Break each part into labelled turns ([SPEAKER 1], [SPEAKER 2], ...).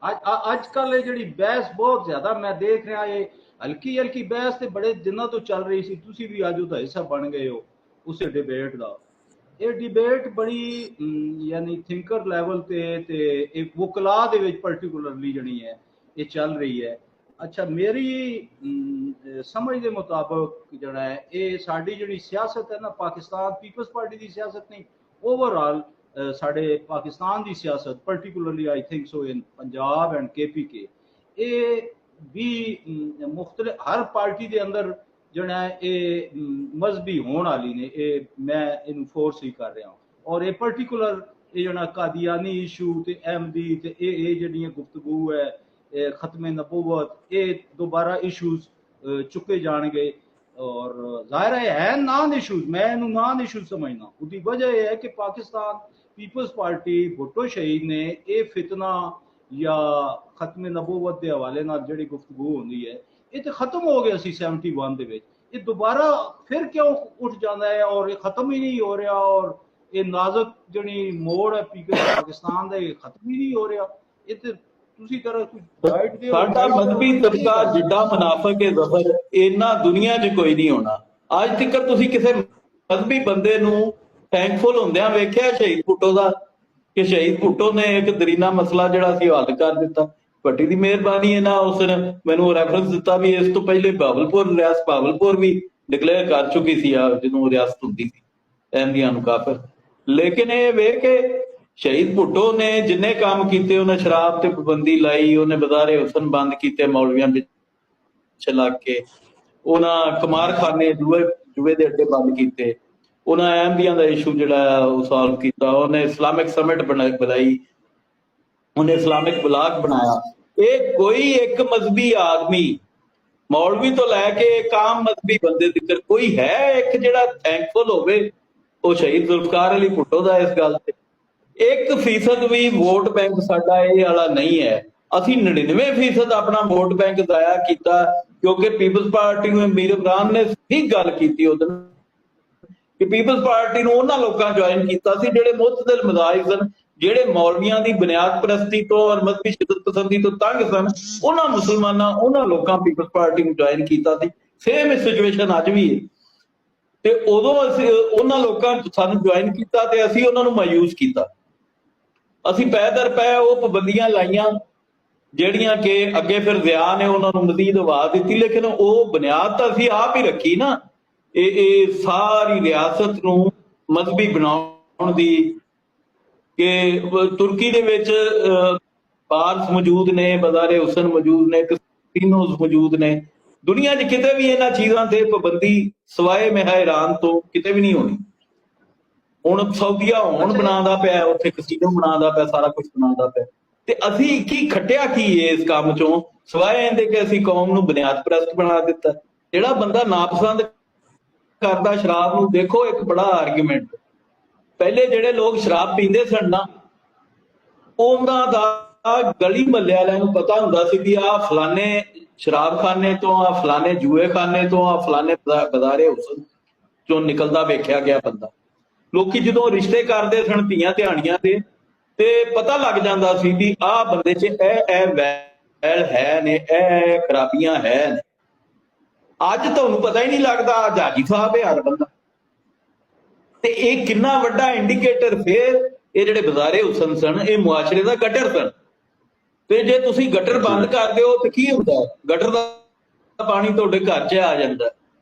[SPEAKER 1] ਅੱਜ ਕੱਲ ਇਹ ਜਿਹੜੀ ਬਹਿਸ ਬਹੁਤ ਜ਼ਿਆਦਾ ਮੈਂ ਦੇਖ ਰਿਹਾ, ਇਹ ਹਲਕੀ ਹਲਕੀ ਬਹਿਸ ਤੇ ਬੜੇ ਦਿਨਾਂ ਤੋਂ ਚੱਲ ਰਹੀ ਸੀ। ਤੁਸੀਂ ਵੀ ਅੱਜ ਉਹਦਾ ਹਿੱਸਾ ਬਣ ਗਏ ਹੋ ਉਸੇ ਡਿਬੇਟ ਦਾ। ਇਹ ਡਿਬੇਟ ਬੜੀ ਯਾਨੀ ਥਿੰਕਰ ਲੈਵਲ ਤੇ ਇੱਕ ਵਕਲਾ ਦੇ ਵਿੱਚ ਪਾਰਟਿਕੂਲਰਲੀ ਜਿਹੜੀ ਹੈ ਇਹ ਚੱਲ ਰਹੀ ਹੈ। ਅੱਛਾ, ਮੇਰੀ ਸਮਝ ਦੇ ਮੁਤਾਬਕ ਜਿਹੜਾ ਹੈ ਇਹ ਸਾਡੀ ਜਿਹੜੀ ਸਿਆਸਤ ਹੈ ਨਾ, ਪਾਕਿਸਤਾਨ ਪੀਪਲਸ ਪਾਰਟੀ ਦੀ ਸਿਆਸਤ ਨਹੀਂ, ਓਵਰਆਲ ਸਾਡੇ ਪਾਕਿस्तान की सियासत particularly I think so in Punjab and KPK ये भी मुख्तलिफ हर पार्टी के अंदर जोड़ा है ये मजहबी होने वाली ने ये मैं इन फोर्स ही कर रहा हूँ। और ये पर्टिकुलर ये जो कादियानी इशू ते अहमदी ते ये जड़ियाँ गुफ्तगू है खत्म नबूवत ये दोबारा इशूज चुके जाएंगे। और जाहिर है नॉन इशूज, मैं इन्हू नॉन इशूज समझना। उसकी वजह यह है कि पाकिस्तान पीपल्स पार्टी भुट्टो शहीद ने यह फितना या खत्म नबूवत के हवाले जी गुफ्तगू होंगी है ये तो खत्म हो गया सी 71 के विच, ये दोबारा फिर क्यों उठ जाता है और ये खत्म ही नहीं हो रहा। और ये नाजुक जी मोड़ है पाकिस्तान का, ये खत्म ही नहीं हो रहा। ये तो
[SPEAKER 2] ਸਾਡਾ ਮਜ਼ਹਬੀ ਤਬਕਾ ਜਿੱਡਾ ਮੁਨਾਫਿਕ ਹੈ ਜ਼ਫਰ, ਇੰਨਾ ਦੁਨੀਆ 'ਚ ਕੋਈ ਨਹੀਂ ਹੋਣਾ। ਅੱਜ ਤੱਕ ਤੁਸੀਂ ਕਿਸੇ ਮਜ਼ਹਬੀ ਬੰਦੇ ਨੂੰ ਥੈਂਕਫੁਲ ਹੁੰਦਿਆਂ ਵੇਖਿਆ ਸ਼ਹੀਦ ਭੁੱਟੋ ਦਾ, ਕਿ ਸ਼ਹੀਦ ਭੁੱਟੋ ਨੇ ਇੱਕ ਦਰੀਨਾ ਮਸਲਾ ਜਿਹੜਾ ਸੀ ਹੱਲ ਕਰ ਦਿੱਤਾ। ਭੱਟੀ ਦੀ ਮਿਹਰਬਾਨੀ ਹੈ ਨਾ, ਉਸਨੇ ਮੈਨੂੰ ਰੈਫਰੈਂਸ ਦਿੱਤਾ ਵੀ ਇਸ ਤੋਂ ਪਹਿਲੇ ਰਿਆਸਤ ਭਾਵਲਪੁਰ ਵੀ ਡਿਕਲੇਅਰ ਕਰ ਚੁੱਕੀ ਸੀ ਜਦੋਂ ਰਿਆਸਤ ਹੁੰਦੀ ਸੀ ਅਹਿਮਦੀਆਂ ਨੂੰ ਕਾਫਰ। ਲੇਕਿਨ ਇਹ ਵੇਖ ਕੇ ਸ਼ਹੀਦ ਭੁੱਟੋ ਨੇ ਜਿੰਨੇ ਕੰਮ ਕੀਤੇ, ਉਹਨੇ ਸ਼ਰਾਬ ਤੇ ਪਾਬੰਦੀ ਲਾਈ, ਉਹਨੇ ਬਜ਼ਾਰੇ ਹੁਸਨ ਬੰਦ ਕੀਤੇ ਮੌਲਵੀਆਂ ਵਿੱਚ ਲੱਗ ਕੇ, ਉਹਨਾਂ ਕਮਾਰਖਾਨੇ ਜੂਏ ਦੇ ਅੱਡੇ ਬੰਦ ਕੀਤੇ, ਉਹਨਾਂ ਅਹਿਮਦੀਆਂ ਦਾ ਇਸ਼ੂ ਜਿਹੜਾ ਉਹ ਸੋਲਵ ਕੀਤਾ, ਉਹਨੇ ਇਸਲਾਮਿਕ ਸਮਿਟ ਬਣਾਈ, ਉਹਨੇ ਇਸਲਾਮਿਕ ਬਲਾਕ ਬਣਾਇਆ। ਇਹ ਕੋਈ ਇੱਕ ਮਜ਼ਹਬੀ ਆਦਮੀ ਮੌਲਵੀ ਤੋਂ ਲੈ ਕੇ ਇੱਕ ਆਮ ਮਜ਼ਹਬੀ ਬੰਦੇ ਤੱਕ ਕੋਈ ਹੈ ਇੱਕ ਜਿਹੜਾ ਥੈਂਕਫੁਲ ਹੋਵੇ, ਉਹ ਸ਼ਹੀਦ ਜ਼ੁਲਫਕਾਰ ਅਲੀ ਭੁੱਟੋ ਦਾ ਇਸ ਗੱਲ ਤੇ। 1% ਵੀ ਵੋਟ ਬੈਂਕ ਸਾਡਾ ਇਹ ਵਾਲਾ ਨਹੀਂ ਹੈ। ਅਸੀਂ 99% ਆਪਣਾ ਵੋਟ ਬੈਂਕ ਜ਼ਾਇਆ ਕੀਤਾ, ਕਿਉਂਕਿ ਪੀਪਲਸ ਪਾਰਟੀ ਨੂੰ ਮੀਰ ਇਮਰਾਨ ਨੇ ਠੀਕ ਗੱਲ ਕੀਤੀ ਉਦੋਂ ਕਿ ਪੀਪਲਸ ਪਾਰਟੀ ਨੂੰ ਉਹਨਾਂ ਲੋਕਾਂ ਜੁਆਇਨ ਕੀਤਾ ਸੀ ਜਿਹੜੇ ਮੁਤਜ਼ਿਲ ਮਜ਼ਾਹਿਬ ਸਨ, ਜਿਹੜੇ ਮੌਲਵੀਆਂ ਦੀ ਬੁਨਿਆਦ ਪ੍ਰਸਤੀ ਤੋਂ ਔਰ ਮਜ਼ਹਬੀ ਸ਼ਿੱਦਤ ਪਸੰਦੀ ਤੋਂ ਤੰਗ ਸਨ। ਉਹਨਾਂ ਮੁਸਲਮਾਨਾਂ, ਉਹਨਾਂ ਲੋਕਾਂ ਪੀਪਲਸ ਪਾਰਟੀ ਨੂੰ ਜੁਆਇਨ ਕੀਤਾ ਸੀ। ਸੇਮ ਸਿਚੁਏਸ਼ਨ ਅੱਜ ਵੀ ਹੈ। ਤੇ ਉਦੋਂ ਅਸੀਂ ਉਹਨਾਂ ਲੋਕਾਂ ਸਾਨੂੰ ਜੁਆਇਨ ਕੀਤਾ ਤੇ ਅਸੀਂ ਉਹਨਾਂ ਨੂੰ ਮਾਯੂਸ ਕੀਤਾ। ਅਸੀਂ ਪੈ ਦਰ ਪੈ ਉਹ ਪਾਬੰਦੀਆਂ ਲਾਈਆਂ ਜਿਹੜੀਆਂ ਕਿ ਅੱਗੇ ਫਿਰ ਜ਼ਿਆ ਨੇ ਉਹਨਾਂ ਨੂੰ ਮਜ਼ੀਦ ਹਵਾ ਦਿੱਤੀ, ਲੇਕਿਨ ਉਹ ਬੁਨਿਆਦ ਤਾਂ ਅਸੀਂ ਆਪ ਹੀ ਰੱਖੀ ਨਾ। ਇਹ ਸਾਰੀ ਰਿਆਸਤ ਨੂੰ ਮਜ਼ਹਬੀ ਬਣਾਉਣ ਦੀ, ਕਿ ਤੁਰਕੀ ਦੇ ਵਿੱਚ ਪਾਰਸ ਮੌਜੂਦ ਨੇ, ਬਜ਼ਾਰੇ ਹੁਸਨ ਮੌਜੂਦ ਨੇ, ਕਸੀਨੋਜ਼ ਮੌਜੂਦ ਨੇ। ਦੁਨੀਆ 'ਚ ਕਿਤੇ ਵੀ ਇਹਨਾਂ ਚੀਜ਼ਾਂ ਤੇ ਪਾਬੰਦੀ ਸਵਾਏ ਮਹਾ ਈਰਾਨ ਤੋਂ ਕਿਤੇ ਵੀ ਨਹੀਂ ਹੋਣੀ। ਹੁਣ ਸਾਊਦੀਆ ਹੁਣ ਬਣਾਉਂਦਾ ਪਿਆ, ਉੱਥੇ ਕਸੀਨੋ ਬਣਾਉਂਦਾ ਪਿਆ, ਸਾਰਾ ਕੁਝ ਬਣਾਉਂਦਾ ਪਿਆ। ਤੇ ਅਸੀਂ ਕੀ ਖੱਟਿਆ ਕੀ ਇਸ ਕੰਮ ਚੋਂ ਸਵਾਏ ਇਹਦੇ ਕਿ ਅਸੀਂ ਕੌਮ ਨੂੰ ਬੁਨਿਆਦ ਪ੍ਰਸਤ ਬਣਾ ਦਿੱਤਾ। ਜਿਹੜਾ ਬੰਦਾ ਨਾਪਸੰਦ ਕਰਦਾ ਸ਼ਰਾਬ ਨੂੰ, ਦੇਖੋ ਇੱਕ ਬੜਾ ਆਰਗੂਮੈਂਟ, ਪਹਿਲੇ ਜਿਹੜੇ ਲੋਕ ਸ਼ਰਾਬ ਪੀਂਦੇ ਸਨ ਨਾ, ਉਹਨਾਂ ਦਾ ਗਲੀ ਮਹੱਲੇ ਵਾਲਿਆਂ ਨੂੰ ਪਤਾ ਹੁੰਦਾ ਸੀ ਵੀ ਆਹ ਫਲਾਣੇ ਸ਼ਰਾਬਖਾਨੇ ਤੋਂ, ਆਹ ਫਲਾਣੇ ਜੂਏ ਖਾਨੇ ਤੋਂ, ਆਹ ਫਲਾਣੇ ਬਜ਼ਾਰੇ ਹੁਸਨ ਚੋਂ ਨਿਕਲਦਾ ਵੇਖਿਆ ਗਿਆ ਬੰਦਾ। ਲੋਕੀ ਜਦੋਂ ਰਿਸ਼ਤੇ ਕਰਦੇ ਸਨ ਧੀਆਂ ਧਿਆਣੀਆਂ ਦੇ, ਤੇ ਪਤਾ ਲੱਗ ਜਾਂਦਾ ਸੀ ਵੀ ਆਹ ਬੰਦੇ 'ਚ ਇਹ ਵੈਲ ਹੈ ਨੇ, ਇਹ ਖਰਾਬੀਆਂ ਹੈ ਨੇ। ਅੱਜ ਤੁਹਾਨੂੰ ਪਤਾ ਹੀ ਨਹੀਂ ਲੱਗਦਾ, ਜਾਜੀ ਸਾਹਿਬ ਹੈ ਹਰ ਬੰਦਾ। ਤੇ ਇਹ ਕਿੰਨਾ ਵੱਡਾ ਇੰਡੀਕੇਟਰ, ਫਿਰ ਇਹ ਜਿਹੜੇ ਬਜ਼ਾਰੇ ਹੁਸਨ ਸਨ ਇਹ ਮੁਆਸ਼ਰੇ ਦਾ ਗਟਰ ਸਨ। ਤੇ ਜੇ ਤੁਸੀਂ ਗਟਰ ਬੰਦ ਕਰ ਦਿਓ ਤੇ ਕੀ ਹੁੰਦਾ, ਗਟਰ ਦਾ ਪਾਣੀ ਤੁਹਾਡੇ ਘਰ 'ਚ ਆ ਜਾਂਦਾ।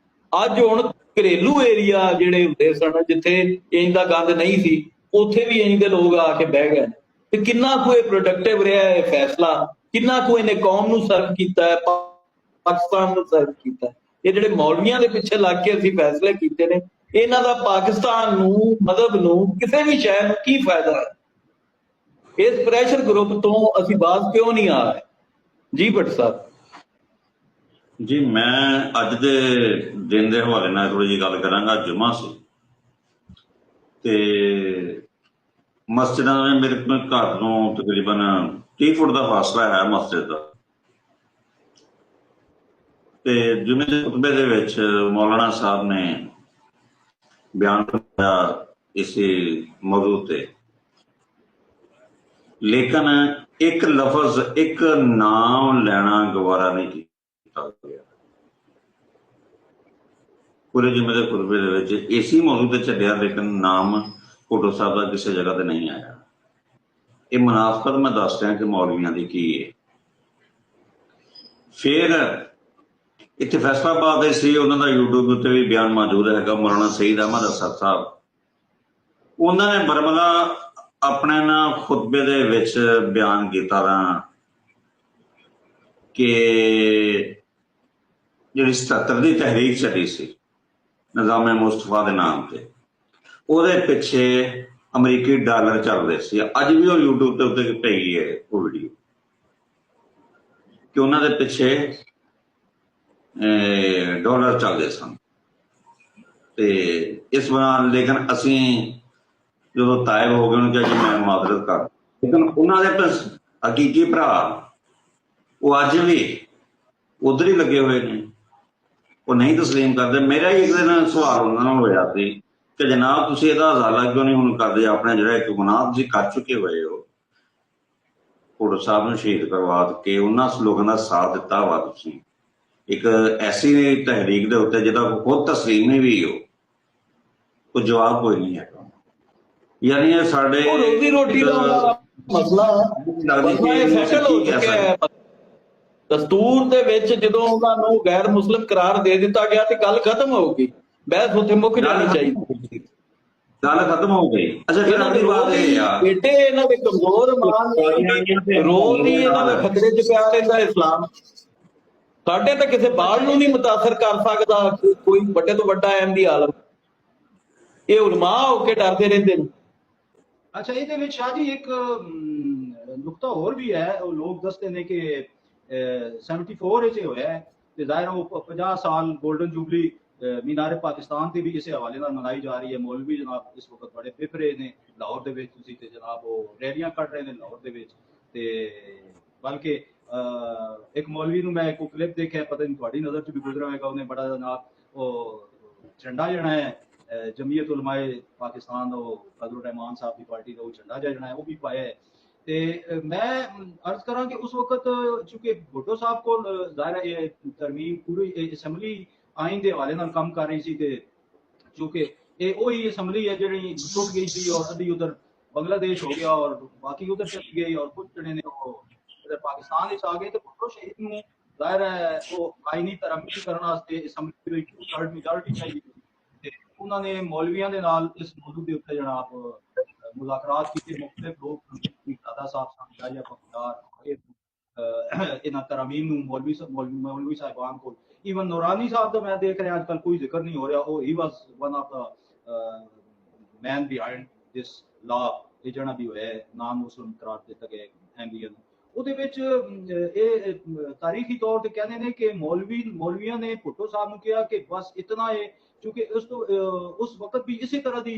[SPEAKER 2] ਅੱਜ ਹੁਣ ਘਰੇਲੂ ਏਰੀਆ ਜਿਹੜੇ ਹੁੰਦੇ ਸਨ ਜਿੱਥੇ ਇੰਜ ਦਾ ਗੰਦ ਨਹੀਂ ਸੀ, ਉੱਥੇ ਵੀ ਇੰਜ ਦੇ ਲੋਕ ਆ ਕੇ ਬਹਿ ਗਏ। ਤੇ ਕਿੰਨਾ ਕੁ ਇਹ ਪ੍ਰੋਡਕਟਿਵ ਰਿਹਾ ਇਹ ਫੈਸਲਾ, ਕਿੰਨਾ ਕੁ ਇਹਨੇ ਕੌਮ ਨੂੰ ਸਰਵ ਕੀਤਾ ਹੈ, ਪਾਕਿਸਤਾਨ ਨੂੰ ਸਰਵ ਕੀਤਾ। ਇਹ ਜਿਹੜੇ ਮੌਲਵੀਆਂ ਦੇ ਪਿੱਛੇ ਲੱਗ ਕੇ ਅਸੀਂ ਫੈਸਲੇ ਕੀਤੇ ਨੇ, ਇਹਨਾਂ ਦਾ ਪਾਕਿਸਤਾਨ ਨੂੰ, ਮਜ਼ਹਬ ਨੂੰ, ਕਿਸੇ ਵੀ ਸ਼ਹਿਰ ਨੂੰ ਕੀ ਫਾਇਦਾ ਹੈ? ਇਸ ਪ੍ਰੈਸ਼ਰ ਗਰੁੱਪ ਤੋਂ ਅਸੀਂ ਬਾਜ਼ ਕਿਉਂ ਨਹੀਂ ਆ ਰਹੇ? ਜੀ ਭੱਟ ਸਾਹਿਬ
[SPEAKER 3] ਜੀ, ਮੈਂ ਅੱਜ ਦੇ ਦਿਨ ਦੇ ਹਵਾਲੇ ਨਾਲ ਥੋੜੀ ਜਿਹੀ ਗੱਲ ਕਰਾਂਗਾ। ਜੁਮਾ ਸੀ ਤੇ ਮਸਜਿਦਾਂ ਦੇ ਮੇਰੇ ਘਰ ਨੂੰ ਤਕਰੀਬਨ 30 ਫੁੱਟ ਦਾ ਫਾਸਲਾ ਹੈ ਮਸਜਿਦ ਦਾ। ਤੇ ਜੁਮੇ ਦੇ ਖੁਤਬੇ ਦੇ ਵਿੱਚ ਮੌਲਾਨਾ ਸਾਹਿਬ ਨੇ ਬਿਆਨ ਕੀਤਾ ਇਸੇ ਮੌਜੂ ਤੇ, ਲੇਕਿਨ ਇੱਕ ਲਫ਼ਜ਼ ਇੱਕ ਨਾਮ ਲੈਣਾ ਗਵਾਰਾ ਨਹੀਂ ਕੀਤਾ ਗਿਆ। ਪੂਰੇ ਜੁਮੇ ਦੇ ਖੁਤਬੇ ਦੇ ਵਿੱਚ ਇਸੇ ਮੌਜੂ ਤੇ ਛੱਡਿਆ, ਲੇਕਿਨ ਨਾਮ ਭੁੱਟੋ ਸਾਹਿਬ ਦਾ ਕਿਸੇ ਜਗ੍ਹਾ ਤੇ ਨਹੀਂ ਆਇਆ। ਇਹ ਮੁਨਾਫਕਤ ਮੈਂ ਦੱਸ ਰਿਹਾ ਕਿ ਮੌਲਵੀਆਂ ਦੀ ਕੀ ਹੈ। ਫਿਰ ਇੱਥੇ ਫੈਸਲਾਬਾਦ ਦੇ ਸੀ, ਉਹਨਾਂ ਦਾ ਯੂਟਿਊਬ ਉੱਤੇ ਵੀ ਬਿਆਨ ਮੌਜੂਦ ਹੈਗਾ, ਮੌਲਾਨਾ ਸਈਦ ਅਹਿਮਦ ਅਸਦ ਸਾਹਿਬ। ਉਹਨਾਂ ਨੇ ਬਰਮਲਾ ਆਪਣੇ ਨਾ ਖੁਤਬੇ ਦੇ ਵਿੱਚ ਬਿਆਨ ਕੀਤਾ ਤਾਂ ਕਿ ਜਿਹੜੀ 77 ਦੀ ਤਹਿਰੀਕ ਚੱਲੀ ਸੀ ਨਿਜ਼ਾਮ ਮੁਸਤਫਾ ਦੇ ਨਾਮ ਤੇ, ਉਹਦੇ ਪਿੱਛੇ ਅਮਰੀਕੀ ਡਾਲਰ ਚੱਲਦੇ ਸੀ। ਅੱਜ ਵੀ ਉਹ ਯੂਟਿਊਬ ਦੇ ਉੱਤੇ ਪਈ ਹੈ ਉਹ ਵੀਡੀਓ ਕਿ ਉਹਨਾਂ ਦੇ ਪਿੱਛੇ ਡਾਲਰ ਚੱਲਦੇ ਸਨ। ਤੇ ਇਸ ਵਾਰ ਲੇਕਿਨ ਅਸੀਂ ਜਦੋਂ ਤਾਇਬ ਹੋ ਗਏ ਉਹਨੂੰ ਕਿਹਾ ਕਿ ਮੈਂ ਮਾਦਰਤ ਕਰ, ਲੇਕਿਨ ਉਹਨਾਂ ਦੇ ਹਕੀਕੀ ਭਰਾ ਉਹ ਅੱਜ ਵੀ ਉਧਰ ਹੀ ਲੱਗੇ ਹੋਏ ਨੇ, ਉਹ ਨਹੀਂ ਤਸਲੀਮ ਕਰਦੇ। ਮੇਰਾ ਹੀ ਇੱਕ ਦਿਨ ਸਵਾਲ ਉਹਨਾਂ ਨਾਲ ਹੋਇਆ ਸੀ ਕਿ ਜਨਾਬ ਤੁਸੀਂ ਇਹਦਾ ਹਜ਼ਾਲਾ ਕਿਉਂ ਨਹੀਂ ਹੁਣ ਕਰਦੇ, ਆਪਣੇ ਜਿਹੜਾ ਇੱਕ ਗੁਨਾਹ ਤੁਸੀਂ ਕਰ ਚੁੱਕੇ ਹੋਏ ਹੋ, ਭੁੱਟੋ ਸਾਹਿਬ ਨੂੰ ਸ਼ਹੀਦ ਕਰਵਾ ਕੇ ਉਹਨਾਂ ਲੋਕਾਂ ਦਾ ਸਾਥ ਦਿੱਤਾ ਵਾ ਤੁਸੀਂ ਇੱਕ ਐਸੀ ਤਹਿਰੀਕ ਦੇ ਉੱਤੇ ਜਿਹਦਾ ਖੁਦ ਤਸਲੀਮ ਨਹੀਂ ਵੀ ਹੋ, ਕੋਈ ਜਵਾਬ ਕੋਈ ਨਹੀਂ ਹੈ। ਯਾਨੀ ਇਹ ਸਾਡੇ
[SPEAKER 2] ਰੋਜ਼ੀ ਰੋਟੀ ਦਾ ਮਸਲਾ ਸੈਟਲ ਹੋ ਚੁੱਕਿਆ ਹੈ। ਦਸਤੂਰ ਦੇ ਵਿੱਚ ਜਦੋਂ ਉਹਨਾਂ ਨੂੰ ਗੈਰ ਮੁਸਲਿਮ ਕਰਾਰ ਦੇ ਦਿੱਤਾ ਗਿਆ ਤੇ ਗੱਲ ਖਤਮ ਹੋ ਗਈ, ਬਹਿਸ ਉੱਥੇ ਮੁੱਕ ਜਾਣੀ ਚਾਹੀਦੀ,
[SPEAKER 3] ਗੱਲ ਖਤਮ ਹੋ ਗਈ। ਅੱਛਾ ਫਿਰ ਅਗਲੀ ਬਾਤ ਇਹ ਆ
[SPEAKER 2] ਬੇਟੇ ਇਹਨਾਂ ਦੇ ਕਮਜ਼ੋਰ ਮਾਨ ਰੋਲ ਹੀ ਇਹਨਾਂ ਦੇ ਖਤਰੇ 'ਚ ਪਿਆ ਰਹਿੰਦਾ ਇਸਲਾਮ। ਸਾਡੇ ਤਾਂ ਕਿਸੇ ਬਾਲ ਨੂੰ ਨਹੀਂ ਮੁਤਾਸਰ ਕਰ ਸਕਦਾ ਕੋਈ ਵੱਡੇ ਤੋਂ ਵੱਡਾ ਅਹਿਮਦੀ ਆਲਮ, ਇਹ ਉਲਮਾ ਹੋ ਕੇ ਡਰਦੇ ਰਹਿੰਦੇ ਨੇ।
[SPEAKER 1] ਅੱਛਾ ਇਹਦੇ ਵਿੱਚ ਸ਼ਾਹ ਜੀ ਇੱਕ ਨੁਕਤਾ ਹੋਰ ਵੀ ਹੈ, ਉਹ ਲੋਕ ਦੱਸਦੇ ਨੇ ਕਿ 74 ਵਿੱਚ ਹੋਇਆ ਹੈ ਤੇ ਜ਼ਾਹਿਰ ਉਹ 50 ਸਾਲ ਗੋਲਡਨ ਜੂਬਲੀ ਮੀਨਾਰ ਪਾਕਿਸਤਾਨ ਤੇ ਵੀ ਇਸੇ ਹਵਾਲੇ ਨਾਲ ਮਨਾਈ ਜਾ ਰਹੀ ਹੈ। ਮੌਲਵੀ ਜਨਾਬ ਇਸ ਵਕਤ ਬੜੇ ਫਿਫਰੇ ਨੇ ਲਾਹੌਰ ਦੇ ਵਿੱਚ, ਤੁਸੀਂ ਤੇ ਜਨਾਬ ਉਹ ਰੈਲੀਆਂ ਕੱਢ ਰਹੇ ਨੇ ਲਾਹੌਰ ਦੇ ਵਿੱਚ। ਤੇ ਬਲਕਿ ਇੱਕ ਮੌਲਵੀ ਨੂੰ ਮੈਂ ਕੋਈ ਕਲਿੱਪ ਦੇਖਿਆ, ਪਤਾ ਨਹੀਂ ਤੁਹਾਡੀ ਨਜ਼ਰ 'ਚ ਵੀ ਗੁਜ਼ਰਾ ਹੋਏਗਾ, ਉਹਨੇ ਬੜਾ ਜਨਾਬ ਉਹ ਝੰਡਾ ਜਿਹੜਾ ਹੈ ਜਮੀਅਤ ਉਲਮਾਏ ਪਾਕਿस्तान फजल रहमान साहब की पार्टी का वो झंडा जड़ा है वो भी पाया है। तो मैं अर्ज करा कि उस वक्त चूंकि भुट्टो साहब को ज़ाहिर तरमीम पूरी असैम्बली आइन के हवाले नाल काम कर रही थी, तो चूंकि ये वही असैम्बली है जी टुट गई थी और अभी उधर बांग्लादेश हो गया और बाकी उधर चली गई और कुछ जने ने वो पाकिस्तान आ गए। तो भुट्टो शहीद में ज़ाहिर है वो आइनी तरमीम करने असैम्बली मेजॉरिटी चाहिए। उन्होंने मौलवियों के नाल इस मौजू के उत्ते जनाब मुज़ाकरात कीते, मुख्तलिफ लोग दादा साहब या पत्रकार इन्हां तरामीम नूं मौलवी साहिबान को ईवन नूरानी साहब का मैं देख रहा आजकल कोई जिक्र नहीं हो रहा, वो he was one of the man behind this law ये जड़ा भी होया नाम मुस्लिम करार दिता गया एमबीएन ਉਹਦੇ ਵਿੱਚ ਇਹ ਤਾਰੀਖੀ ਤੌਰ ਤੇ ਕਹਿੰਦੇ ਨੇ ਕਿ ਮੌਲਵੀਆਂ ਨੇ ਭੁੱਟੋ ਸਾਹਿਬ ਨੂੰ ਕਿਹਾ ਕਿ ਬਸ ਇਤਨਾ ਹੈ, क्योंकि उस वक्त भी इसी तरह की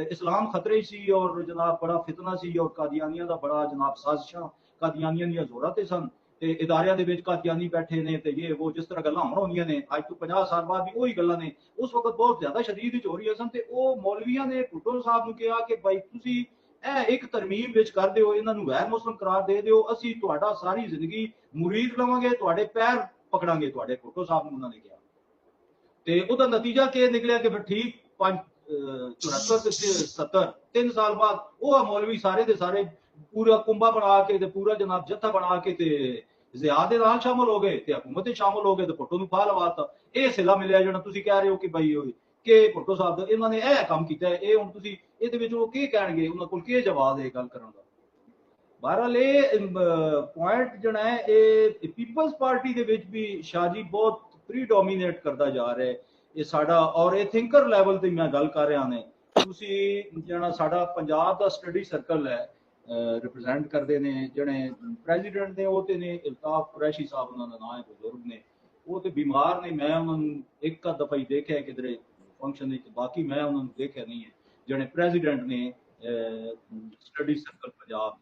[SPEAKER 1] इस्लाम खतरे सी और जनाब बड़ा फितना सी और कादियानिया का बड़ा जनाब साजिशा कादियानिया दी जोरां ते सन ते इदारियां दे विच कादियानी बैठे ने ते ये वो जिस तरह गल्लां हुण होंदियां ने अज तो 50 साल बाद भी वही गल्लां ने उस वक्त बहुत ज्यादा शदीद हो रही सन। ते वो मौलवियां ने भुट्टो साहब नूं कहा कि भाई तुसीं एक तरमीम विच कर दिओ, इन्हां नूं गैर मुस्लिम करार दे दिओ, असीं तुहाडा सारी जिंदगी मुरीद लवांगे, तुहाडे पैर पकड़ांगे। तुहाडे भुट्टो साहब नूं उन्हां ने कहा ਤੇ ਉਹਦਾ ਨਤੀਜਾ ਕੀ ਨਿਕਲਿਆ ਕਿ ਫਿਰ ਠੀਕ 74 ਤੇ 70 3 ਸਾਲ ਬਾਅਦ ਉਹ ਮੌਲਵੀ ਸਾਰੇ ਦੇ ਸਾਰੇ ਪੂਰਾ ਕੁੰਭਾ ਬਣਾ ਕੇ ਤੇ ਪੂਰਾ ਜਨਾਬ ਜੱਥਾ ਬਣਾ ਕੇ ਤੇ ਜ਼ਿਆਦ ਦੇ ਨਾਲ ਸ਼ਾਮਲ ਹੋ ਗਏ ਤੇ ਹਕੂਮਤ ਤੇ ਸ਼ਾਮਲ ਹੋ ਗਏ ਤੇ ਭੁੱਟੋ ਨੂੰ ਫਾਹ ਲਵਾਤਾ। ਇਹ ਸਿਲਾ ਮਿਲਿਆ ਜਿਹੜਾ ਤੁਸੀਂ ਕਹਿ ਰਹੇ ਹੋ ਕਿ ਬਈ ਹੋਈ ਕਿ ਭੁੱਟੋ ਸਾਹਿਬ ਦਾ ਇਹਨਾਂ ਨੇ ਇਹ ਕੰਮ ਕੀਤਾ, ਇਹ ਹੁਣ ਤੁਸੀਂ ਇਹਦੇ ਵਿੱਚ ਉਹ ਕੀ ਕਹਿਣਗੇ, ਉਹਨਾਂ ਕੋਲ ਕੀ ਜਵਾਬ ਹੈ ਗੱਲ ਕਰਨ ਦਾ। ਬਹਰਹਾਲ ਇਹ ਪੁਆਇੰਟ ਜਿਹੜਾ ਹੈ ਇਹ ਪੀਪਲਸ ਪਾਰਟੀ ਦੇ ਵਿੱਚ ਵੀ ਸ਼ਾਹ ਜੀ ਬਹੁਤ ਪ੍ਰੀਡੋਮੀਨੇਟ ਕਰਦਾ ਜਾ ਰਿਹਾ ਹੈ ਇਹ ਸਾਡਾ, ਔਰ ਇਹ ਥਿੰਕਰ ਲੈਵਲ ਤੇ ਮੈਂ ਗੱਲ ਕਰ ਰਿਹਾ ਨੇ। ਤੁਸੀਂ ਜਿਹੜਾ ਸਾਡਾ ਪੰਜਾਬ ਦਾ ਸਟੱਡੀ ਸਰਕਲ ਹੈ ਰਿਪਰੈਜ਼ੈਂਟ ਕਰਦੇ ਨੇ ਜਿਹੜੇ ਪ੍ਰੈਜ਼ੀਡੈਂਟ ਨੇ ਉਹ ਤੇ ਨੇ ਇਲਤਾਫ ਕੁਰੈਸ਼ੀ ਸਾਹਿਬ, ਉਹਨਾਂ ਦਾ ਨਾਮ ਹੈ, ਬਜ਼ੁਰਗ ਨੇ, ਉਹ ਤੇ ਬਿਮਾਰ ਨੇ। ਮੈਂ ਉਹਨਾਂ ਨੂੰ ਇੱਕ ਦਫਾ ਹੀ ਦੇਖਿਆ ਕਿਧਰੇ ਫੰਕਸ਼ਨ ਵਿੱਚ, ਬਾਕੀ ਮੈਂ ਉਹਨਾਂ ਨੂੰ ਦੇਖਿਆ ਨਹੀਂ ਹੈ। ਜਿਹੜੇ ਪ੍ਰੈਜ਼ੀਡੈਂਟ ਨੇ ਸਟੱਡੀ ਸਰਕਲ ਪੰਜਾਬ,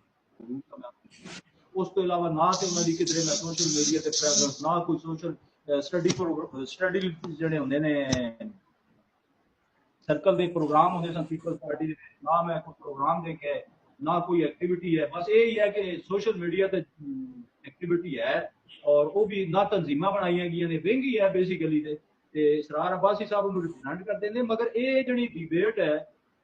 [SPEAKER 1] ਉਸ ਤੋਂ ਇਲਾਵਾ ਨਾ ਤੇ ਉਹਨਾਂ ਦੀ ਕਿਧਰੇ ਮੈਂ ਸੋਸ਼ਲ ਮੀਡੀਆ ਤੇ ਪ੍ਰੈਜ਼ੈਂਸ, ਨਾ ਕੋਈ ਸੋਸ਼ਲ ਸਟੱਡੀ ਜਿਹੜੇ ਹੁੰਦੇ ਨੇ ਸਰਕਲ ਦੇ ਪ੍ਰੋਗਰਾਮ ਹੁੰਦੇ ਸਨ ਪੀਪਲਸ ਪਾਰਟੀ ਦੇ, ਨਾ ਮੈਂ ਕੋਈ ਪ੍ਰੋਗਰਾਮ ਦੇਖਿਆ ना कोई एक्टिविटी है, बस यही है कि सोशल मीडिया ते एक्टिविटी है, और वो भी ना तंजीमां बनाई गई ने, विंग ही है बेसिकली ते सरार अब्बासी साहब उन्होंने रिप्रेजेंट करते हैं। मगर ये जी डिबेट है